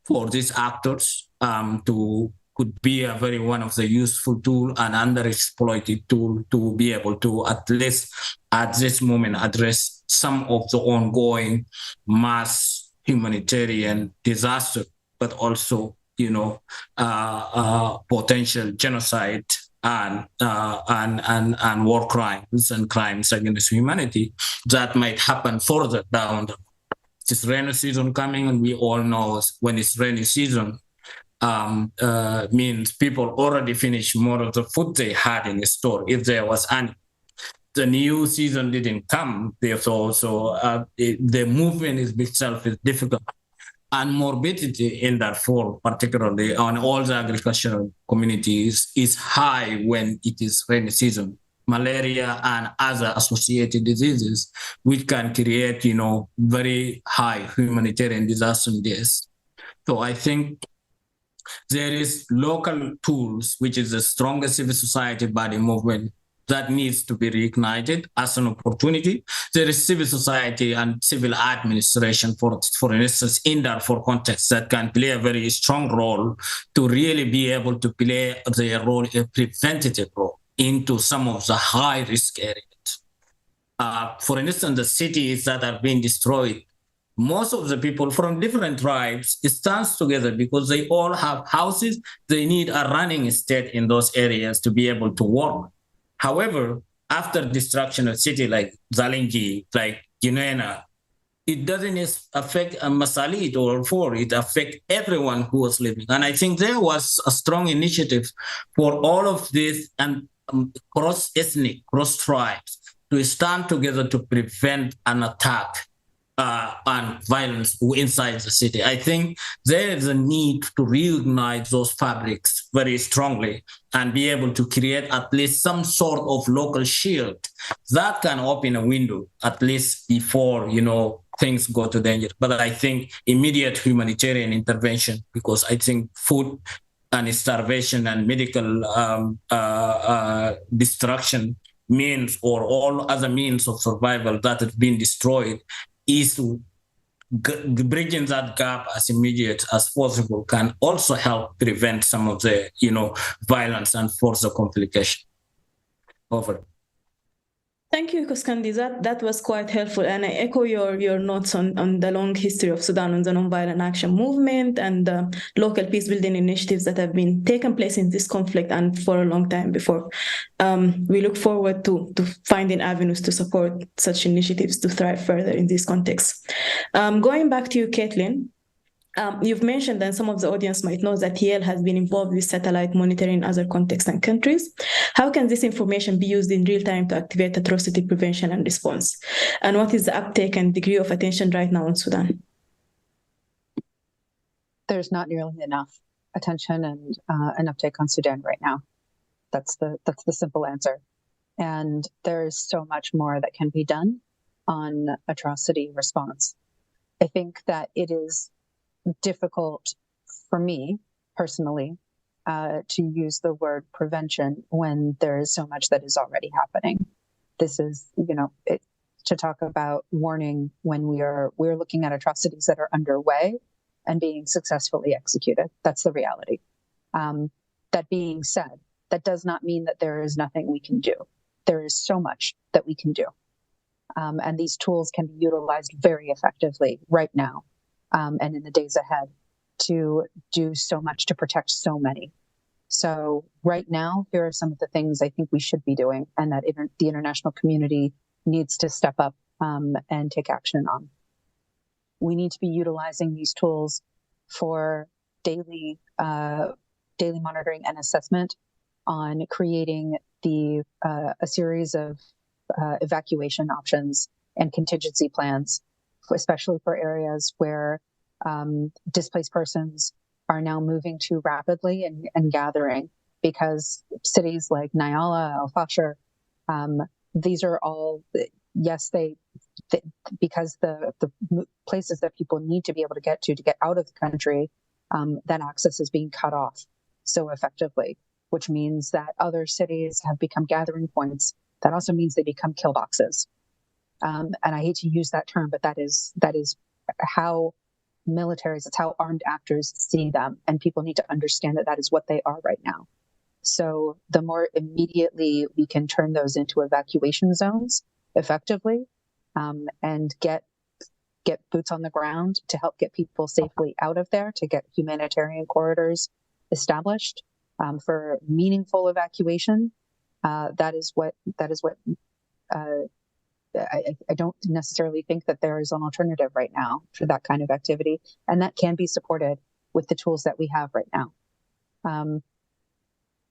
for these actors could be one of the useful tool and underexploited tool to be able to at least at this moment address some of the ongoing mass humanitarian disaster, but also, potential genocide and war crimes and crimes against humanity that might happen further down the road. It's rainy season coming, and we all know when it's rainy season, means people already finished more of the food they had in the store, if there was any. The new season didn't come, therefore, so the movement itself is difficult. And morbidity in Darfur, particularly on all the agricultural communities, is high when it is rainy season. Malaria and other associated diseases, which can create, very high humanitarian disaster deaths. So I think there is local tools, which is the strongest civil society body movement that needs to be reignited as an opportunity. There is civil society and civil administration, for instance, in Darfur context, that can play a very strong role to really be able to play their role, a preventative role, into some of the high-risk areas. For instance, the cities that are being destroyed, most of the people from different tribes stands together because they all have houses. They need a running state in those areas to be able to work. However, after destruction of city like Zalingi, like Guinea, it doesn't affect Masalit or Darfur. It affects everyone who was living. And I think there was a strong initiative for all of this and cross-ethnic, cross-tribes to stand together to prevent an attack and violence inside the city. I think there is a need to reunite those fabrics very strongly and be able to create at least some sort of local shield that can open a window, at least before, things go to danger. But I think immediate humanitarian intervention, because I think food and starvation and medical destruction means, or all other means of survival that have been destroyed, is bridging that gap as immediate as possible can also help prevent some of the, violence and further complication. Over. Thank you, Quscondy. That was quite helpful. And I echo your notes on the long history of Sudan on the nonviolent action movement and the local peace building initiatives that have been taken place in this conflict and for a long time before. We look forward to finding avenues to support such initiatives to thrive further in this context. Going back to you, Caitlin, you've mentioned, and some of the audience might know, that TL has been involved with satellite monitoring in other contexts and countries. How can this information be used in real time to activate atrocity prevention and response? And what is the uptake and degree of attention right now in Sudan? There's not nearly enough attention and an uptake on Sudan right now. That's the simple answer. And there's so much more that can be done on atrocity response. I think that it is difficult for me personally to use the word prevention when there is so much that is already happening. This is, to talk about warning when we're looking at atrocities that are underway and being successfully executed. That's the reality. That being said, that does not mean that there is nothing we can do. There is so much that we can do. And these tools can be utilized very effectively right now and in the days ahead to do so much to protect so many. So right now, here are some of the things I think we should be doing and that the international community needs to step up and take action on. We need to be utilizing these tools for daily monitoring and assessment on creating a series of evacuation options and contingency plans, especially for areas where displaced persons are now moving too rapidly and gathering, because cities like Nyala, Al Fasher, these are all, yes, because the places that people need to be able to get out of the country, that access is being cut off so effectively, which means that other cities have become gathering points. That also means they become kill boxes. And I hate to use that term, but that is how militaries, it's how armed actors see them. And people need to understand that is what they are right now. So the more immediately we can turn those into evacuation zones effectively, and get boots on the ground to help get people safely out of there, to get humanitarian corridors established for meaningful evacuation, that is what I don't necessarily think that there is an alternative right now for that kind of activity, and that can be supported with the tools that we have right now.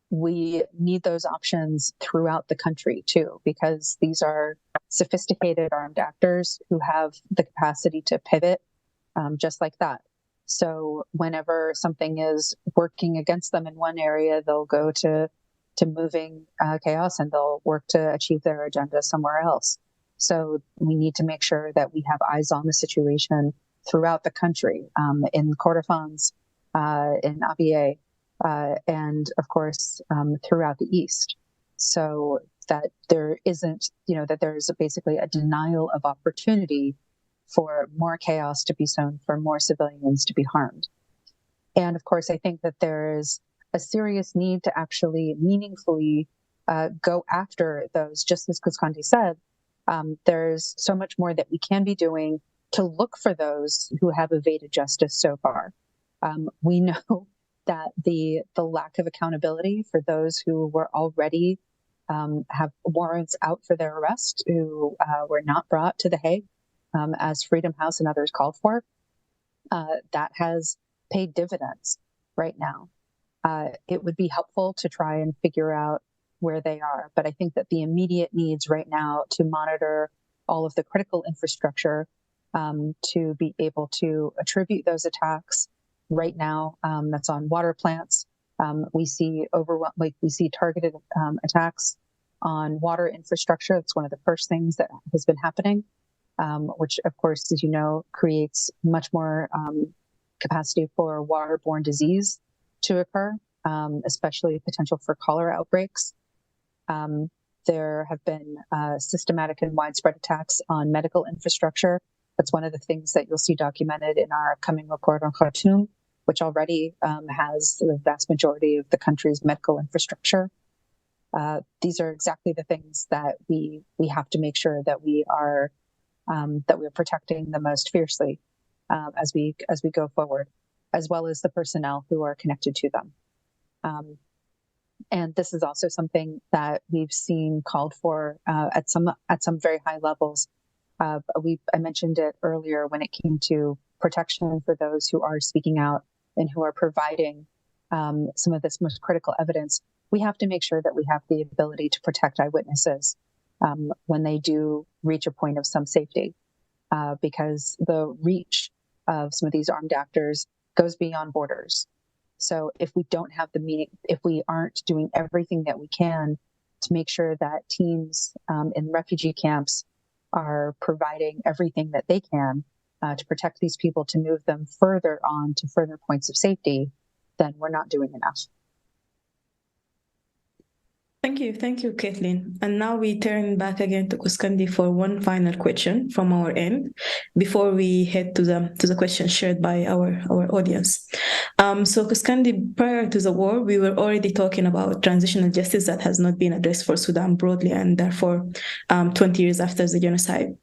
We need those options throughout the country too, because these are sophisticated armed actors who have the capacity to pivot just like that. So whenever something is working against them in one area, they'll go to moving chaos, and they'll work to achieve their agenda somewhere else. So we need to make sure that we have eyes on the situation throughout the country, in Kordofans, in Abyei, and of course throughout the East, so that there isn't, that there is basically a denial of opportunity for more chaos to be sown, for more civilians to be harmed. And of course, I think that there is a serious need to actually meaningfully go after those, just as Quscondy said. There's so much more that we can be doing to look for those who have evaded justice so far. We know that the lack of accountability for those who were already have warrants out for their arrest, who were not brought to The Hague, as Freedom House and others called for, that has paid dividends right now. It would be helpful to try and figure out where they are, but I think that the immediate needs right now to monitor all of the critical infrastructure, to be able to attribute those attacks right now, that's on water plants. We see targeted attacks on water infrastructure. It's one of the first things that has been happening, which, of course, as you know, creates much more capacity for waterborne disease to occur, especially potential for cholera outbreaks. There have been systematic and widespread attacks on medical infrastructure. That's one of the things that you'll see documented in our upcoming report on Khartoum, which already has the vast majority of the country's medical infrastructure. These are exactly the things that we have to make sure that we're protecting the most fiercely as we go forward, as well as the personnel who are connected to them. And this is also something that we've seen called for at some very high levels. I mentioned it earlier when it came to protection for those who are speaking out and who are providing some of this most critical evidence. We have to make sure that we have the ability to protect eyewitnesses when they do reach a point of some safety, because the reach of some of these armed actors goes beyond borders. So if we don't have the meaning, if we aren't doing everything that we can to make sure that teams in refugee camps are providing everything that they can to protect these people, to move them further on to further points of safety, then we're not doing enough. Thank you, Caitlin. And now we turn back again to Quscondy for one final question from our end before we head to the questions shared by our audience. So Quscondy, prior to the war, we were already talking about transitional justice that has not been addressed for Sudan broadly, and therefore 20 years after the genocide.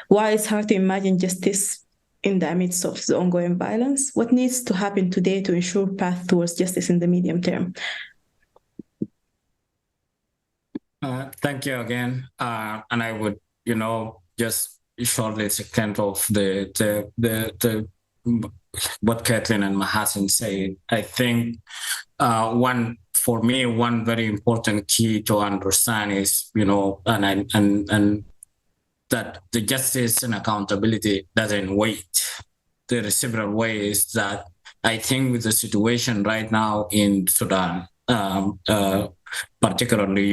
While it's hard to imagine justice in the midst of the ongoing violence, what needs to happen today to ensure path towards justice in the medium term? Thank you again. And I would, just shortly second of the what Caitlin and Mahasin said. I think one very important key to understand is, and that the justice and accountability doesn't wait. There are several ways that I think with the situation right now in Sudan, particularly,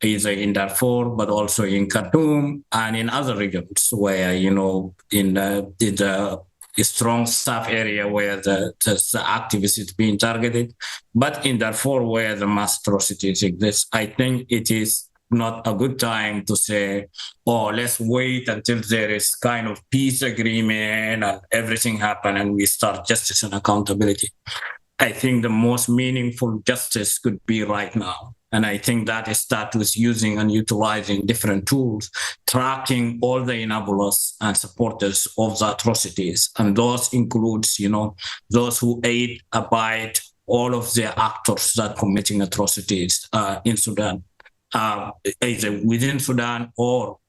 either in Darfur, but also in Khartoum and in other regions where, in the strong South area where the activists is being targeted, but in Darfur where the mass atrocities exist, I think it is not a good time to say, oh, let's wait until there is kind of peace agreement and everything happen and we start justice and accountability. I think the most meaningful justice could be right now. And I think that it starts with using and utilizing different tools, tracking all the enablers and supporters of the atrocities. And those includes, those who aid, abide, all of the actors that committing atrocities in Sudan, either within Sudan or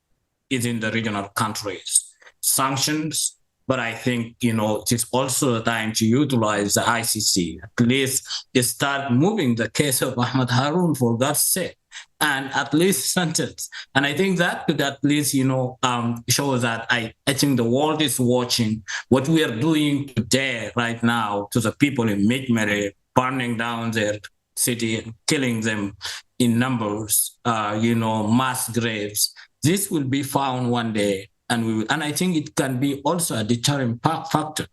within the regional countries. Sanctions, but I think, it is also the time to utilize the ICC, at least start moving the case of Ahmad Harun, for God's sake, and at least sentence. And I think that could at least, show that I think the world is watching what we are doing today, right now, to the people in Midmere, burning down their city, killing them in numbers, mass graves. This will be found one day. And I think it can be also a deterrent factor.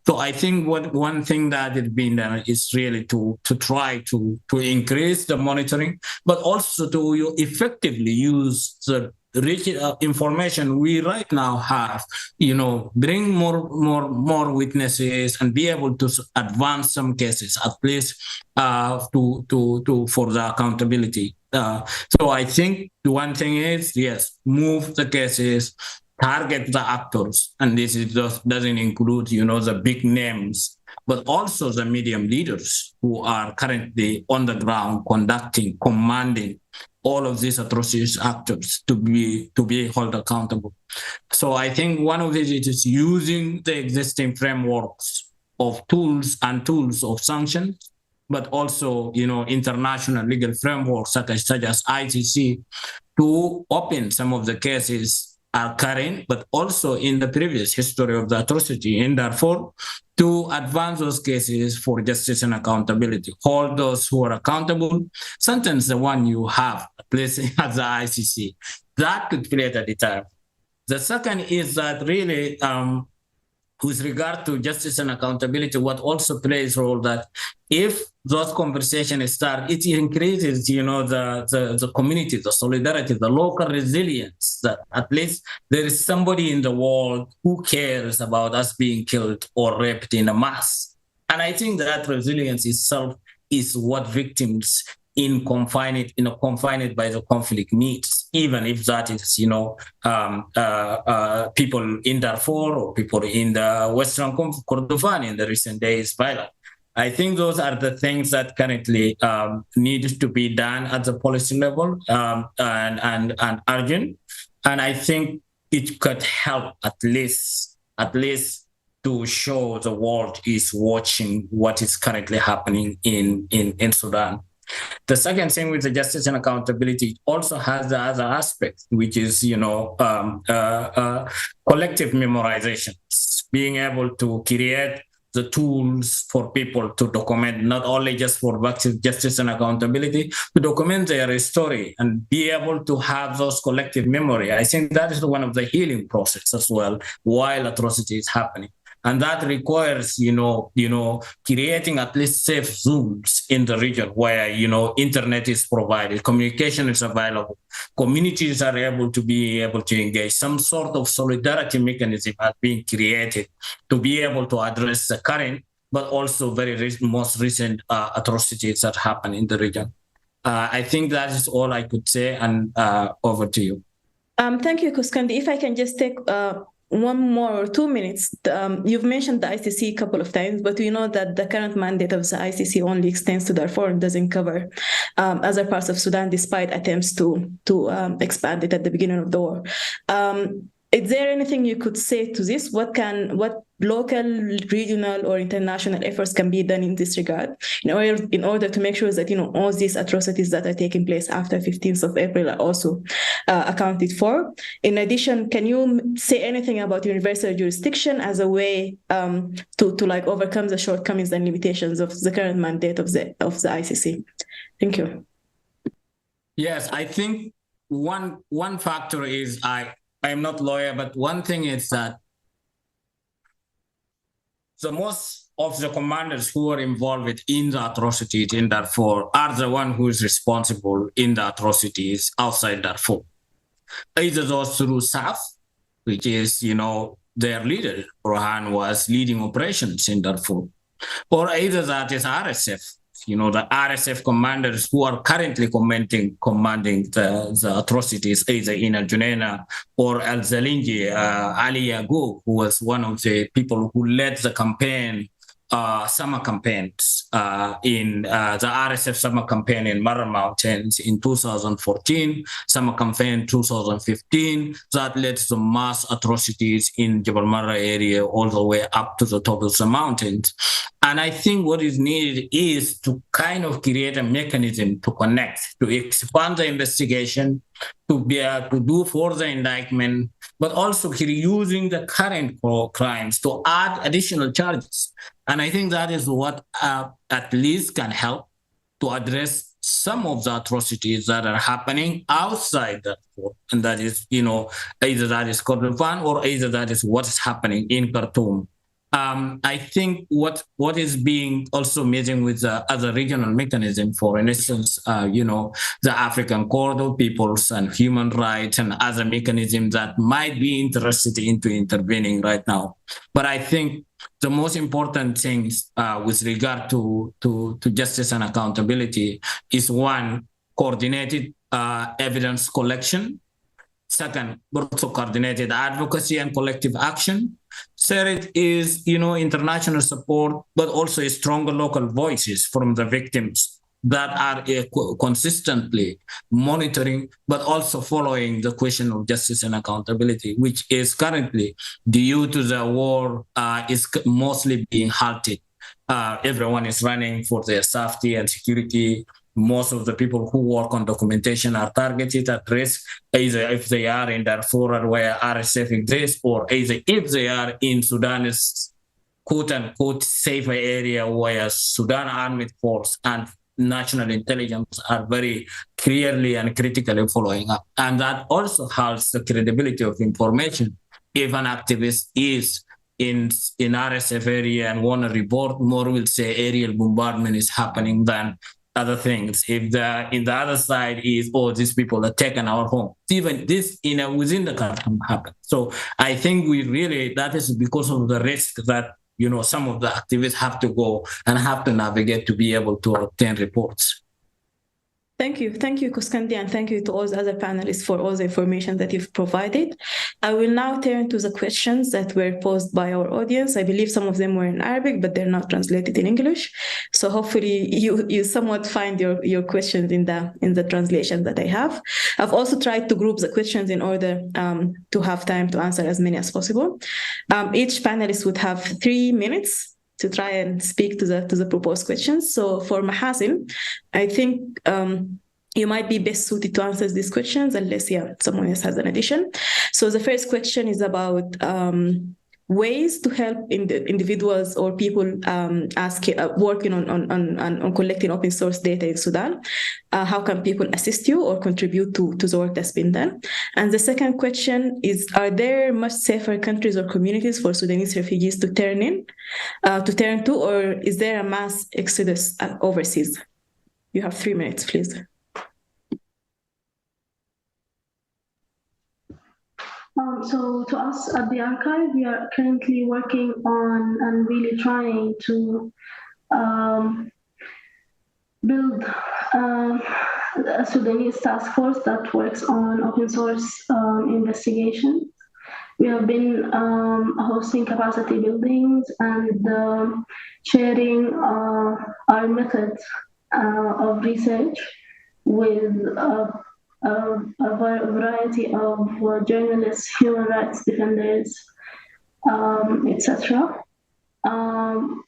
So I think one thing that is being done is really to try to increase the monitoring, but also to effectively use the rich information we right now have, bring more witnesses and be able to advance some cases, at least for the accountability. So I think the one thing is, yes, move the cases, target the actors, and this doesn't include, the big names, but also the medium leaders who are currently on the ground commanding all of these atrocities actors to be held accountable. So I think one of it is using the existing frameworks of tools of sanctions, but also, international legal frameworks such as ICC to open some of the cases are current, but also in the previous history of the atrocity in Darfur, to advance those cases for justice and accountability, hold those who are accountable, sentence the one you have, at least at the ICC. That could create a deterrent. The second is that really, with regard to justice and accountability, what also plays a role that if those conversations start, it increases, the community, the solidarity, the local resilience, that at least there is somebody in the world who cares about us being killed or raped in a mass. And I think that resilience itself is what victims confined by the conflict needs, even if that is, people in Darfur or people in the Western Kordofan in the recent days violence. I think those are the things that currently need to be done at the policy level and urgent. And I think it could help at least to show the world is watching what is currently happening in Sudan. The second thing with the justice and accountability also has the other aspect, which is, collective memorizations, being able to create the tools for people to document, not only just for justice and accountability, to document their story and be able to have those collective memory. I think that is one of the healing process as well while atrocity is happening. And that requires, creating at least safe zones in the region where, internet is provided, communication is available, communities are able to engage. Some sort of solidarity mechanism has been created to be able to address the current, but also most recent atrocities that happen in the region. I think that is all I could say, and over to you. Thank you, Quscondy. If I can just take 1 more or 2 minutes. You've mentioned the ICC a couple of times, but we know that the current mandate of the ICC only extends to Darfur and doesn't cover other parts of Sudan, despite attempts to expand it at the beginning of the war. Is there anything you could say to this? What local, regional, or international efforts can be done in this regard in order to make sure that all these atrocities that are taking place after 15th of April are also accounted for? In addition, can you say anything about universal jurisdiction as a way to overcome the shortcomings and limitations of the current mandate of the ICC? Thank you. Yes, I think one factor is I'm not a lawyer, but one thing is that the most of the commanders who are involved in the atrocities in Darfur are the one who is responsible in the atrocities outside Darfur. Either those through SAF, which is, their leader, Burhan, was leading operations in Darfur, or either that is RSF, the RSF commanders who are currently commanding the atrocities, either in Al-Junaina or Al-Zalinji. Ali Yagub, who was one of the people who led the campaign, summer campaigns in the RSF summer campaign in Mara Mountains in 2014, summer campaign 2015, that led to mass atrocities in Jabal Mara area all the way up to the top of the mountains. And I think what is needed is to kind of create a mechanism to connect, to expand the investigation, to be able to do further indictment, but also using the current crimes to add additional charges. And I think that is what at least can help to address some of the atrocities that are happening outside that court. And that is, either that is Kordofan or either that is what is happening in Khartoum. I think what is being also missing with the other regional mechanism, for instance, the African Court of Peoples and Human Rights and other mechanisms that might be interested into intervening right now. But I think the most important things with regard to justice and accountability is, one, coordinated evidence collection. Second, also coordinated advocacy and collective action. Third is, international support, but also stronger local voices from the victims that are consistently monitoring, but also following the question of justice and accountability, which is currently, due to the war, is mostly being halted. Everyone is running for their safety and security. Most of the people who work on documentation are targeted at risk, either if they are in Darfur or where RSF exists, or either if they are in Sudan's quote-unquote safer area where Sudan Armed Force and national intelligence are very clearly and critically following up. And that also helps the credibility of information. If an activist is in RSF area and want to report, more will say aerial bombardment is happening than other things. If in the other side is, these people are taking our home, even this within the country happen. So I think that is because of the risk that some of the activists have to go and have to navigate to be able to obtain reports. Thank you, Quscondy, and thank you to all the other panelists for all the information that you've provided. I will now turn to the questions that were posed by our audience. I believe some of them were in Arabic, but they're not translated in English. So hopefully you somewhat find your questions in the translation that I have. I've also tried to group the questions in order to have time to answer as many as possible. Each panelist would have 3 minutes to try and speak to the proposed questions. So for Mahasin, I think you might be best suited to answer these questions, unless someone else has an addition. So the first question is about ways to help individuals or people working on collecting open source data in Sudan? How can people assist you or contribute to the work that's been done? And the second question is, are there much safer countries or communities for Sudanese refugees to turn to, or is there a mass exodus overseas? You have 3 minutes, please. So to us at the archive, we are currently working on and really trying to build a Sudanese task force that works on open source investigation. We have been hosting capacity buildings and sharing our methods of research with a variety of journalists, human rights defenders, etc.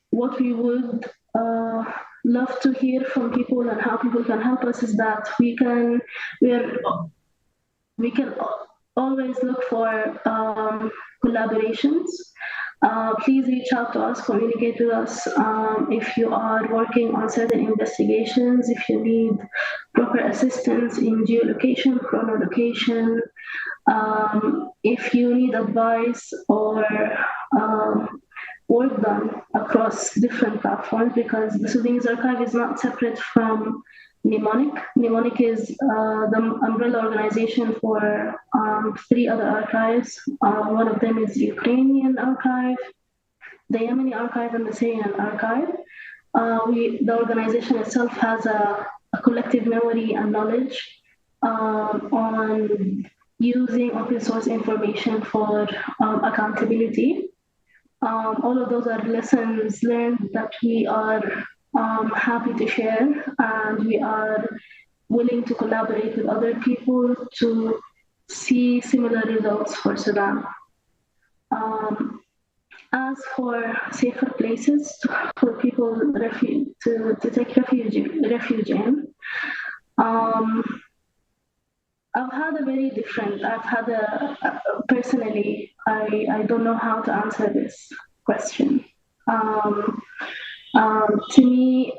What we would love to hear from people and how people can help us is that we can always look for collaborations. Please reach out to us, communicate with us if you are working on certain investigations, if you need proper assistance in geolocation, chronolocation, if you need advice or work done across different platforms, because the Sudanese archive is not separate from Mnemonic. Mnemonic is the umbrella organization for 3 other archives. One of them is the Ukrainian archive, the Yemeni archive, and the Syrian archive. The organization itself has a collective memory and knowledge on using open source information for accountability. All of those are lessons learned that we are happy to share, and we are willing to collaborate with other people to see similar results for Sudan. As for safer places for people to take refuge in, personally, I don't know how to answer this question. To me,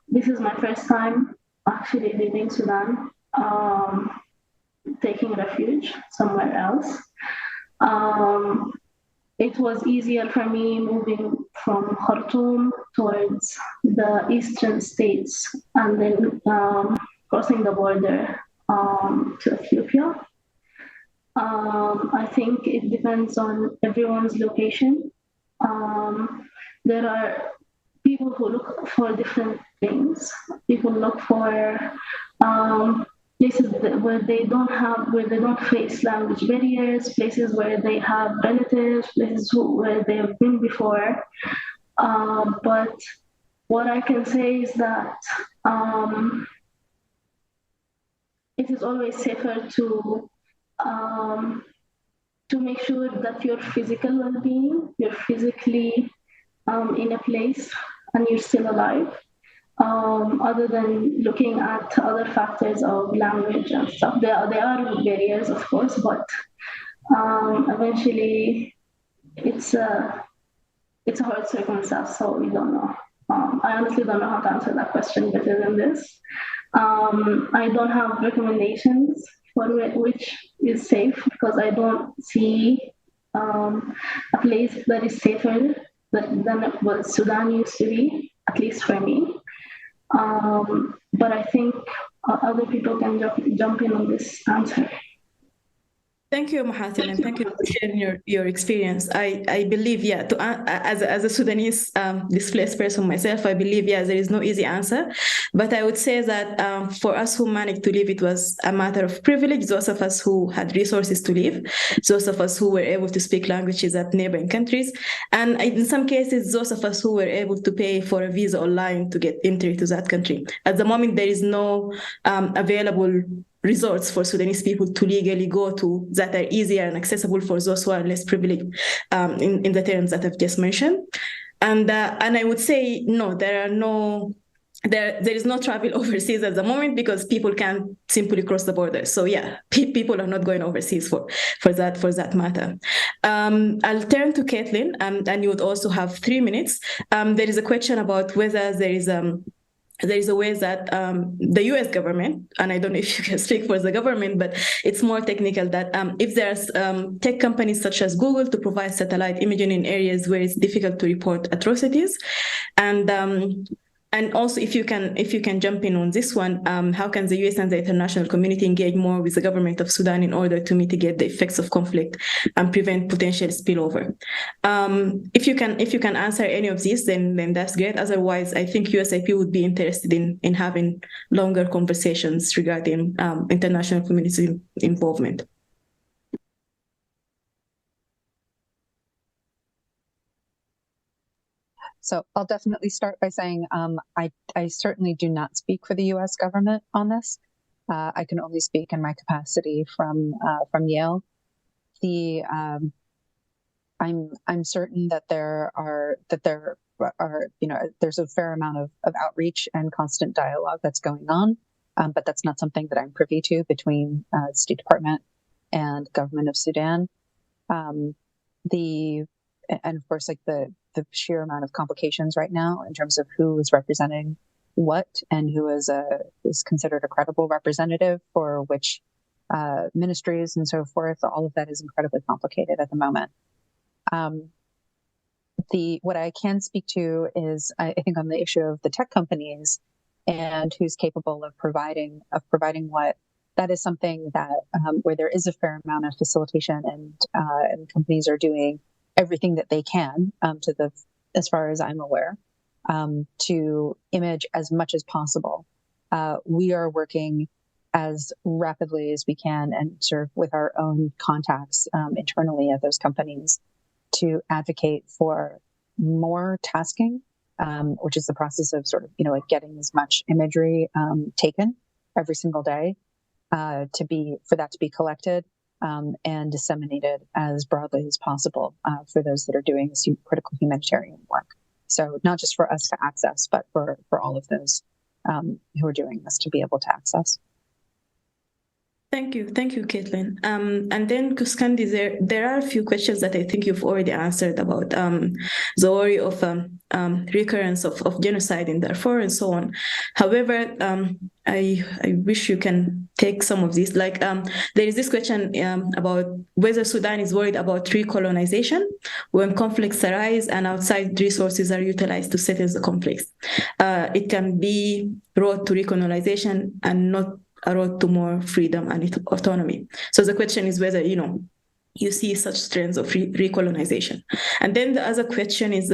this is my first time actually leaving Sudan, taking refuge somewhere else. It was easier for me moving from Khartoum towards the eastern states and then crossing the border to Ethiopia. I think it depends on everyone's location. There are people who look for different things. People look for places where they don't face language barriers, places where they have relatives, places where they have been before. But what I can say is that it is always safer to make sure that your physical well-being, you're physically in a place and you're still alive, other than looking at other factors of language and stuff. There are barriers, of course, but eventually it's a hard circumstance, so we don't know. I honestly don't know how to answer that question better than this. I don't have recommendations for which is safe, because I don't see a place that is safer than what Sudan used to be, at least for me. But I think other people can jump in on this answer. Thank you, Mahasin, and thank you for sharing your experience. I believe, as a Sudanese displaced person myself, I believe, there is no easy answer. But I would say that for us who managed to leave, it was a matter of privilege. Those of us who had resources to leave, those of us who were able to speak languages at neighboring countries, and in some cases, those of us who were able to pay for a visa online to get entry to that country. At the moment, there is no available resorts for Sudanese people to legally go to that are easier and accessible for those who are less privileged in the terms that I've just mentioned. And I would say, no, there is no travel overseas at the moment, because people can simply cross the border. So people are not going overseas for that matter. I'll turn to Caitlin, and you would also have 3 minutes. There is a question about whether there is a way that the US government, and I don't know if you can speak for the government, but it's more technical, that if there's tech companies such as Google to provide satellite imaging in areas where it's difficult to report atrocities, and also if you can jump in on this one, how can the US and the international community engage more with the government of Sudan in order to mitigate the effects of conflict and prevent potential spillover? If you can answer any of these, then that's great. Otherwise, I think USIP would be interested in having longer conversations regarding international community involvement. So I'll definitely start by saying I certainly do not speak for the U.S. government on this. I can only speak in my capacity from Yale. I'm certain that there are there's a fair amount of outreach and constant dialogue that's going on, but that's not something that I'm privy to between the State Department and government of Sudan. And of course, like the sheer amount of complications right now in terms of who is representing what and who is considered a credible representative for which ministries and so forth. All of that is incredibly complicated at the moment. What I can speak to is, I think, on the issue of the tech companies and who's capable of providing what. That is something that where there is a fair amount of facilitation, and companies are doing everything that they can as far as I'm aware, to image as much as possible. We are working as rapidly as we can and sort of with our own contacts internally at those companies to advocate for more tasking, which is the process of sort of, like getting as much imagery taken every single day for that to be collected and disseminated as broadly as possible for those that are doing this critical humanitarian work. So not just for us to access, but for all of those who are doing this to be able to access. Thank you, Caitlin. And then, Quscondy, there are a few questions that I think you've already answered about the worry of recurrence of genocide in Darfur and so on. However, I wish you can take some of these. Like, there is this question about whether Sudan is worried about recolonization when conflicts arise and outside resources are utilized to settle the conflicts. It can be road to recolonization and not a road to more freedom and autonomy. So the question is whether, you see such trends of recolonization. And then the other question is,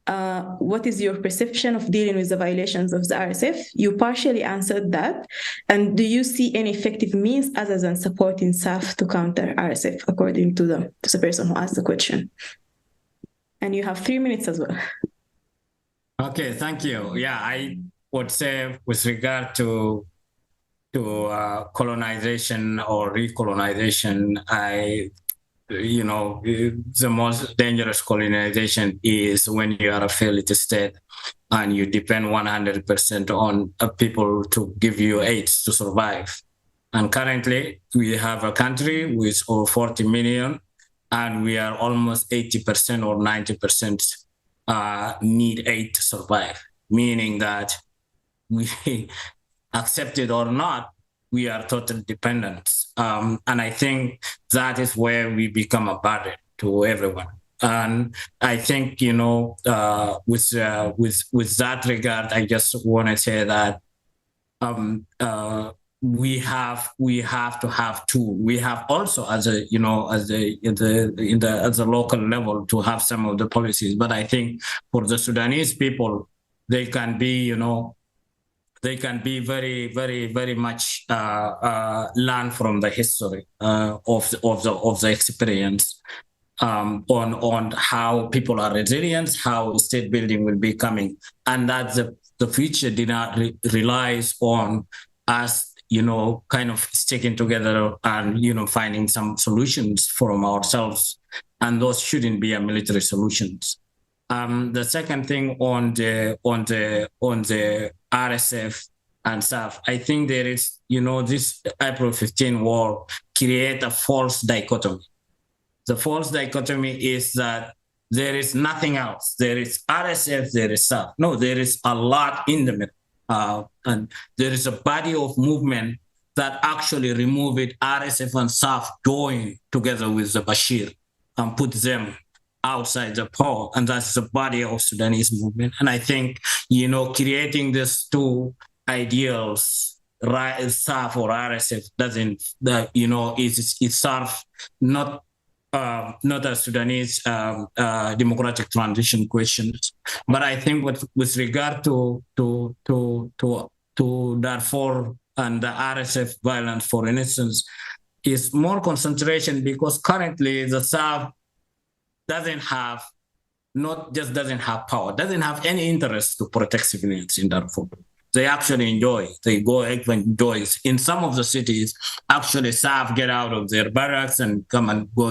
what is your perception of dealing with the violations of the RSF? You partially answered that. And do you see any effective means other than supporting SAF to counter RSF, according to the person who asked the question? And you have 3 minutes as well. Okay, thank you. Yeah, I would say with regard to colonization or recolonization, the most dangerous colonization is when you are a failed state and you depend 100% on people to give you aid to survive. And currently, we have a country with over 40 million, and we are almost 80% or 90% need aid to survive, meaning that we accept it or not, we are totally dependent. And I think that is where we become a burden to everyone. And I think, with that regard, I just want to say that we have to have tools. We have also at the local level to have some of the policies. But I think for the Sudanese people, they can be, very, very, very much learn from the history of the experience on how people are resilient, how state building will be coming, and that the future did not relies on us, kind of sticking together and finding some solutions from ourselves, and those shouldn't be military solutions. The second thing on the RSF and stuff, I think there is, this April 15 war create a false dichotomy The false dichotomy is that there is nothing else. There is RSF, there is SAF. No, there is a lot in the middle. And there is a body of movement that actually remove it. RSF and SAF join together with the Bashir and put them outside the power. And that's the body of Sudanese movement. And I think, creating these two ideals, SAF or RSF, doesn't, it serves not a Sudanese democratic transition questions, but I think with regard to Darfur and the RSF violence, for instance, is more concentration because currently the South doesn't have power, doesn't have any interest to protect civilians in Darfur. They actually enjoy. They go enjoy. In some of the cities, actually, SAF get out of their barracks and come and go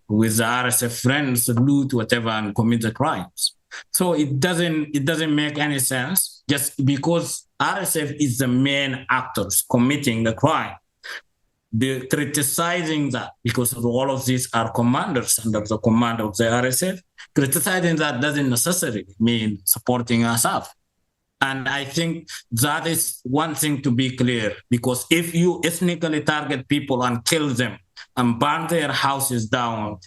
with the RSF friends, loot whatever, and commit the crimes. So it doesn't make any sense just because RSF is the main actors committing the crime. They're criticizing that because all of these are commanders under the command of the RSF. Criticizing that doesn't necessarily mean supporting SAF. And I think that is one thing to be clear, because if you ethnically target people and kill them and burn their houses down,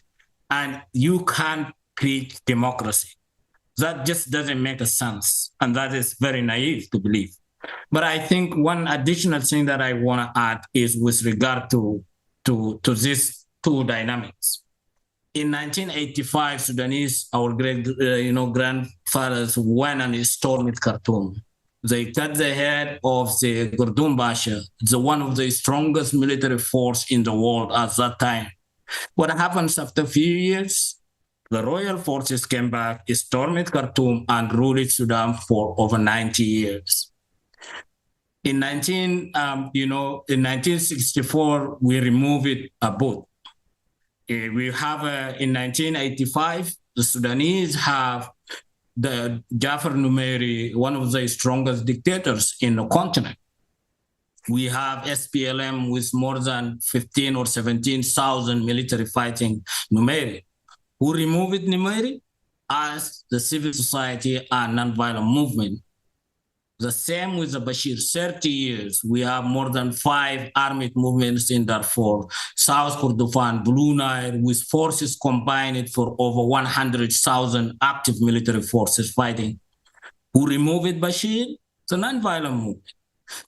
and you can't create democracy, that just doesn't make a sense. And that is very naive to believe. But I think one additional thing that I want to add is with regard to these two dynamics. In 1985, Sudanese, our great, grandfathers went and stormed Khartoum. They cut the head of the Gurdum Basha, one of the strongest military force in the world at that time. What happens after a few years? The royal forces came back, stormed Khartoum, and ruled Sudan for over 90 years. In 1964, we removed it a boot. We have, in 1985, the Sudanese have the Jafar Numeri, one of the strongest dictators in the continent. We have SPLM with more than 15 or 17,000 military fighting Numeri. Who removed Numeri? As the civil society and nonviolent movement. The same with the Bashir, 30 years. We have more than 5 armed movements in Darfur, South Kordofan, Blue Nile, with forces combined for over 100,000 active military forces fighting. Who removed Bashir? The nonviolent movement.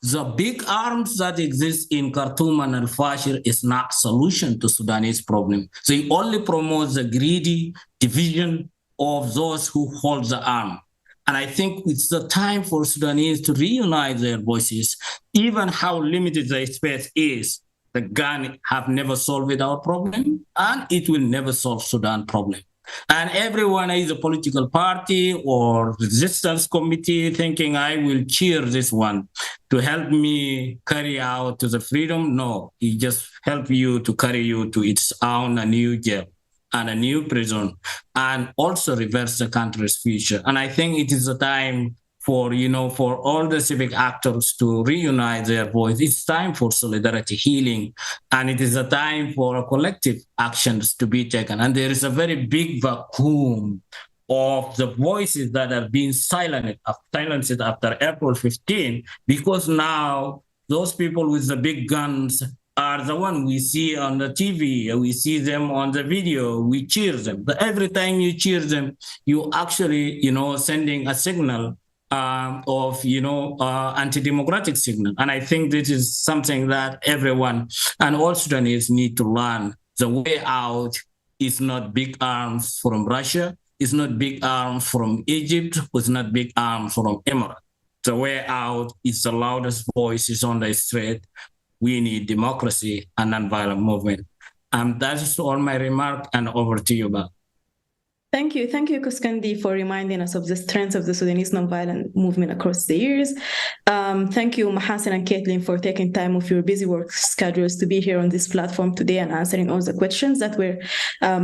The big arms that exist in Khartoum and Al-Fashir is not a solution to Sudanese problem. They only promote the greedy division of those who hold the arm. And I think it's the time for Sudanese to reunite their voices, even how limited the space is. The gun have never solved our problem, and it will never solve Sudan problem. And everyone is a political party or resistance committee thinking I will cheer this one to help me carry out to the freedom. No, it just help you to carry you to its own a new jail and a new prison, and also reverse the country's future. And I think it is a time for all the civic actors to reunite their voice. It's time for solidarity healing, and it is a time for collective actions to be taken. And there is a very big vacuum of the voices that are being silenced after April 15, because now those people with the big guns are the one we see on the TV, we see them on the video, we cheer them. But every time you cheer them, you actually, sending a signal of, anti-democratic signal. And I think this is something that everyone and all Sudanese need to learn. The way out is not big arms from Russia, it's not big arms from Egypt, it's not big arms from Emirates. The way out is the loudest voices on the street. We need democracy and nonviolent movement. That is all my remark, and over to you, Bob. Thank you, Quscondy, for reminding us of the strengths of the Sudanese nonviolent movement across the years. Thank you, Mahasin and Caitlin, for taking time off your busy work schedules to be here on this platform today and answering all the questions that were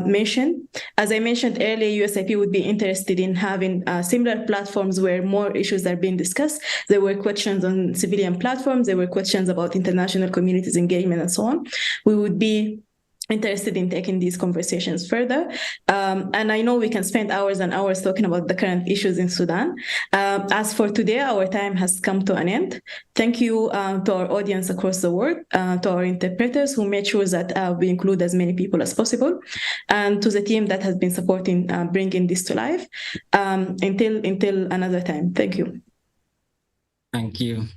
mentioned. As I mentioned earlier, USIP would be interested in having similar platforms where more issues are being discussed. There were questions on civilian platforms, there were questions about international communities engagement and so on. We would be interested in taking these conversations further. And I know we can spend hours and hours talking about the current issues in Sudan. As for today, our time has come to an end. Thank you to our audience across the world, to our interpreters who made sure that we include as many people as possible, and to the team that has been supporting bringing this to life. Until another time, thank you. Thank you.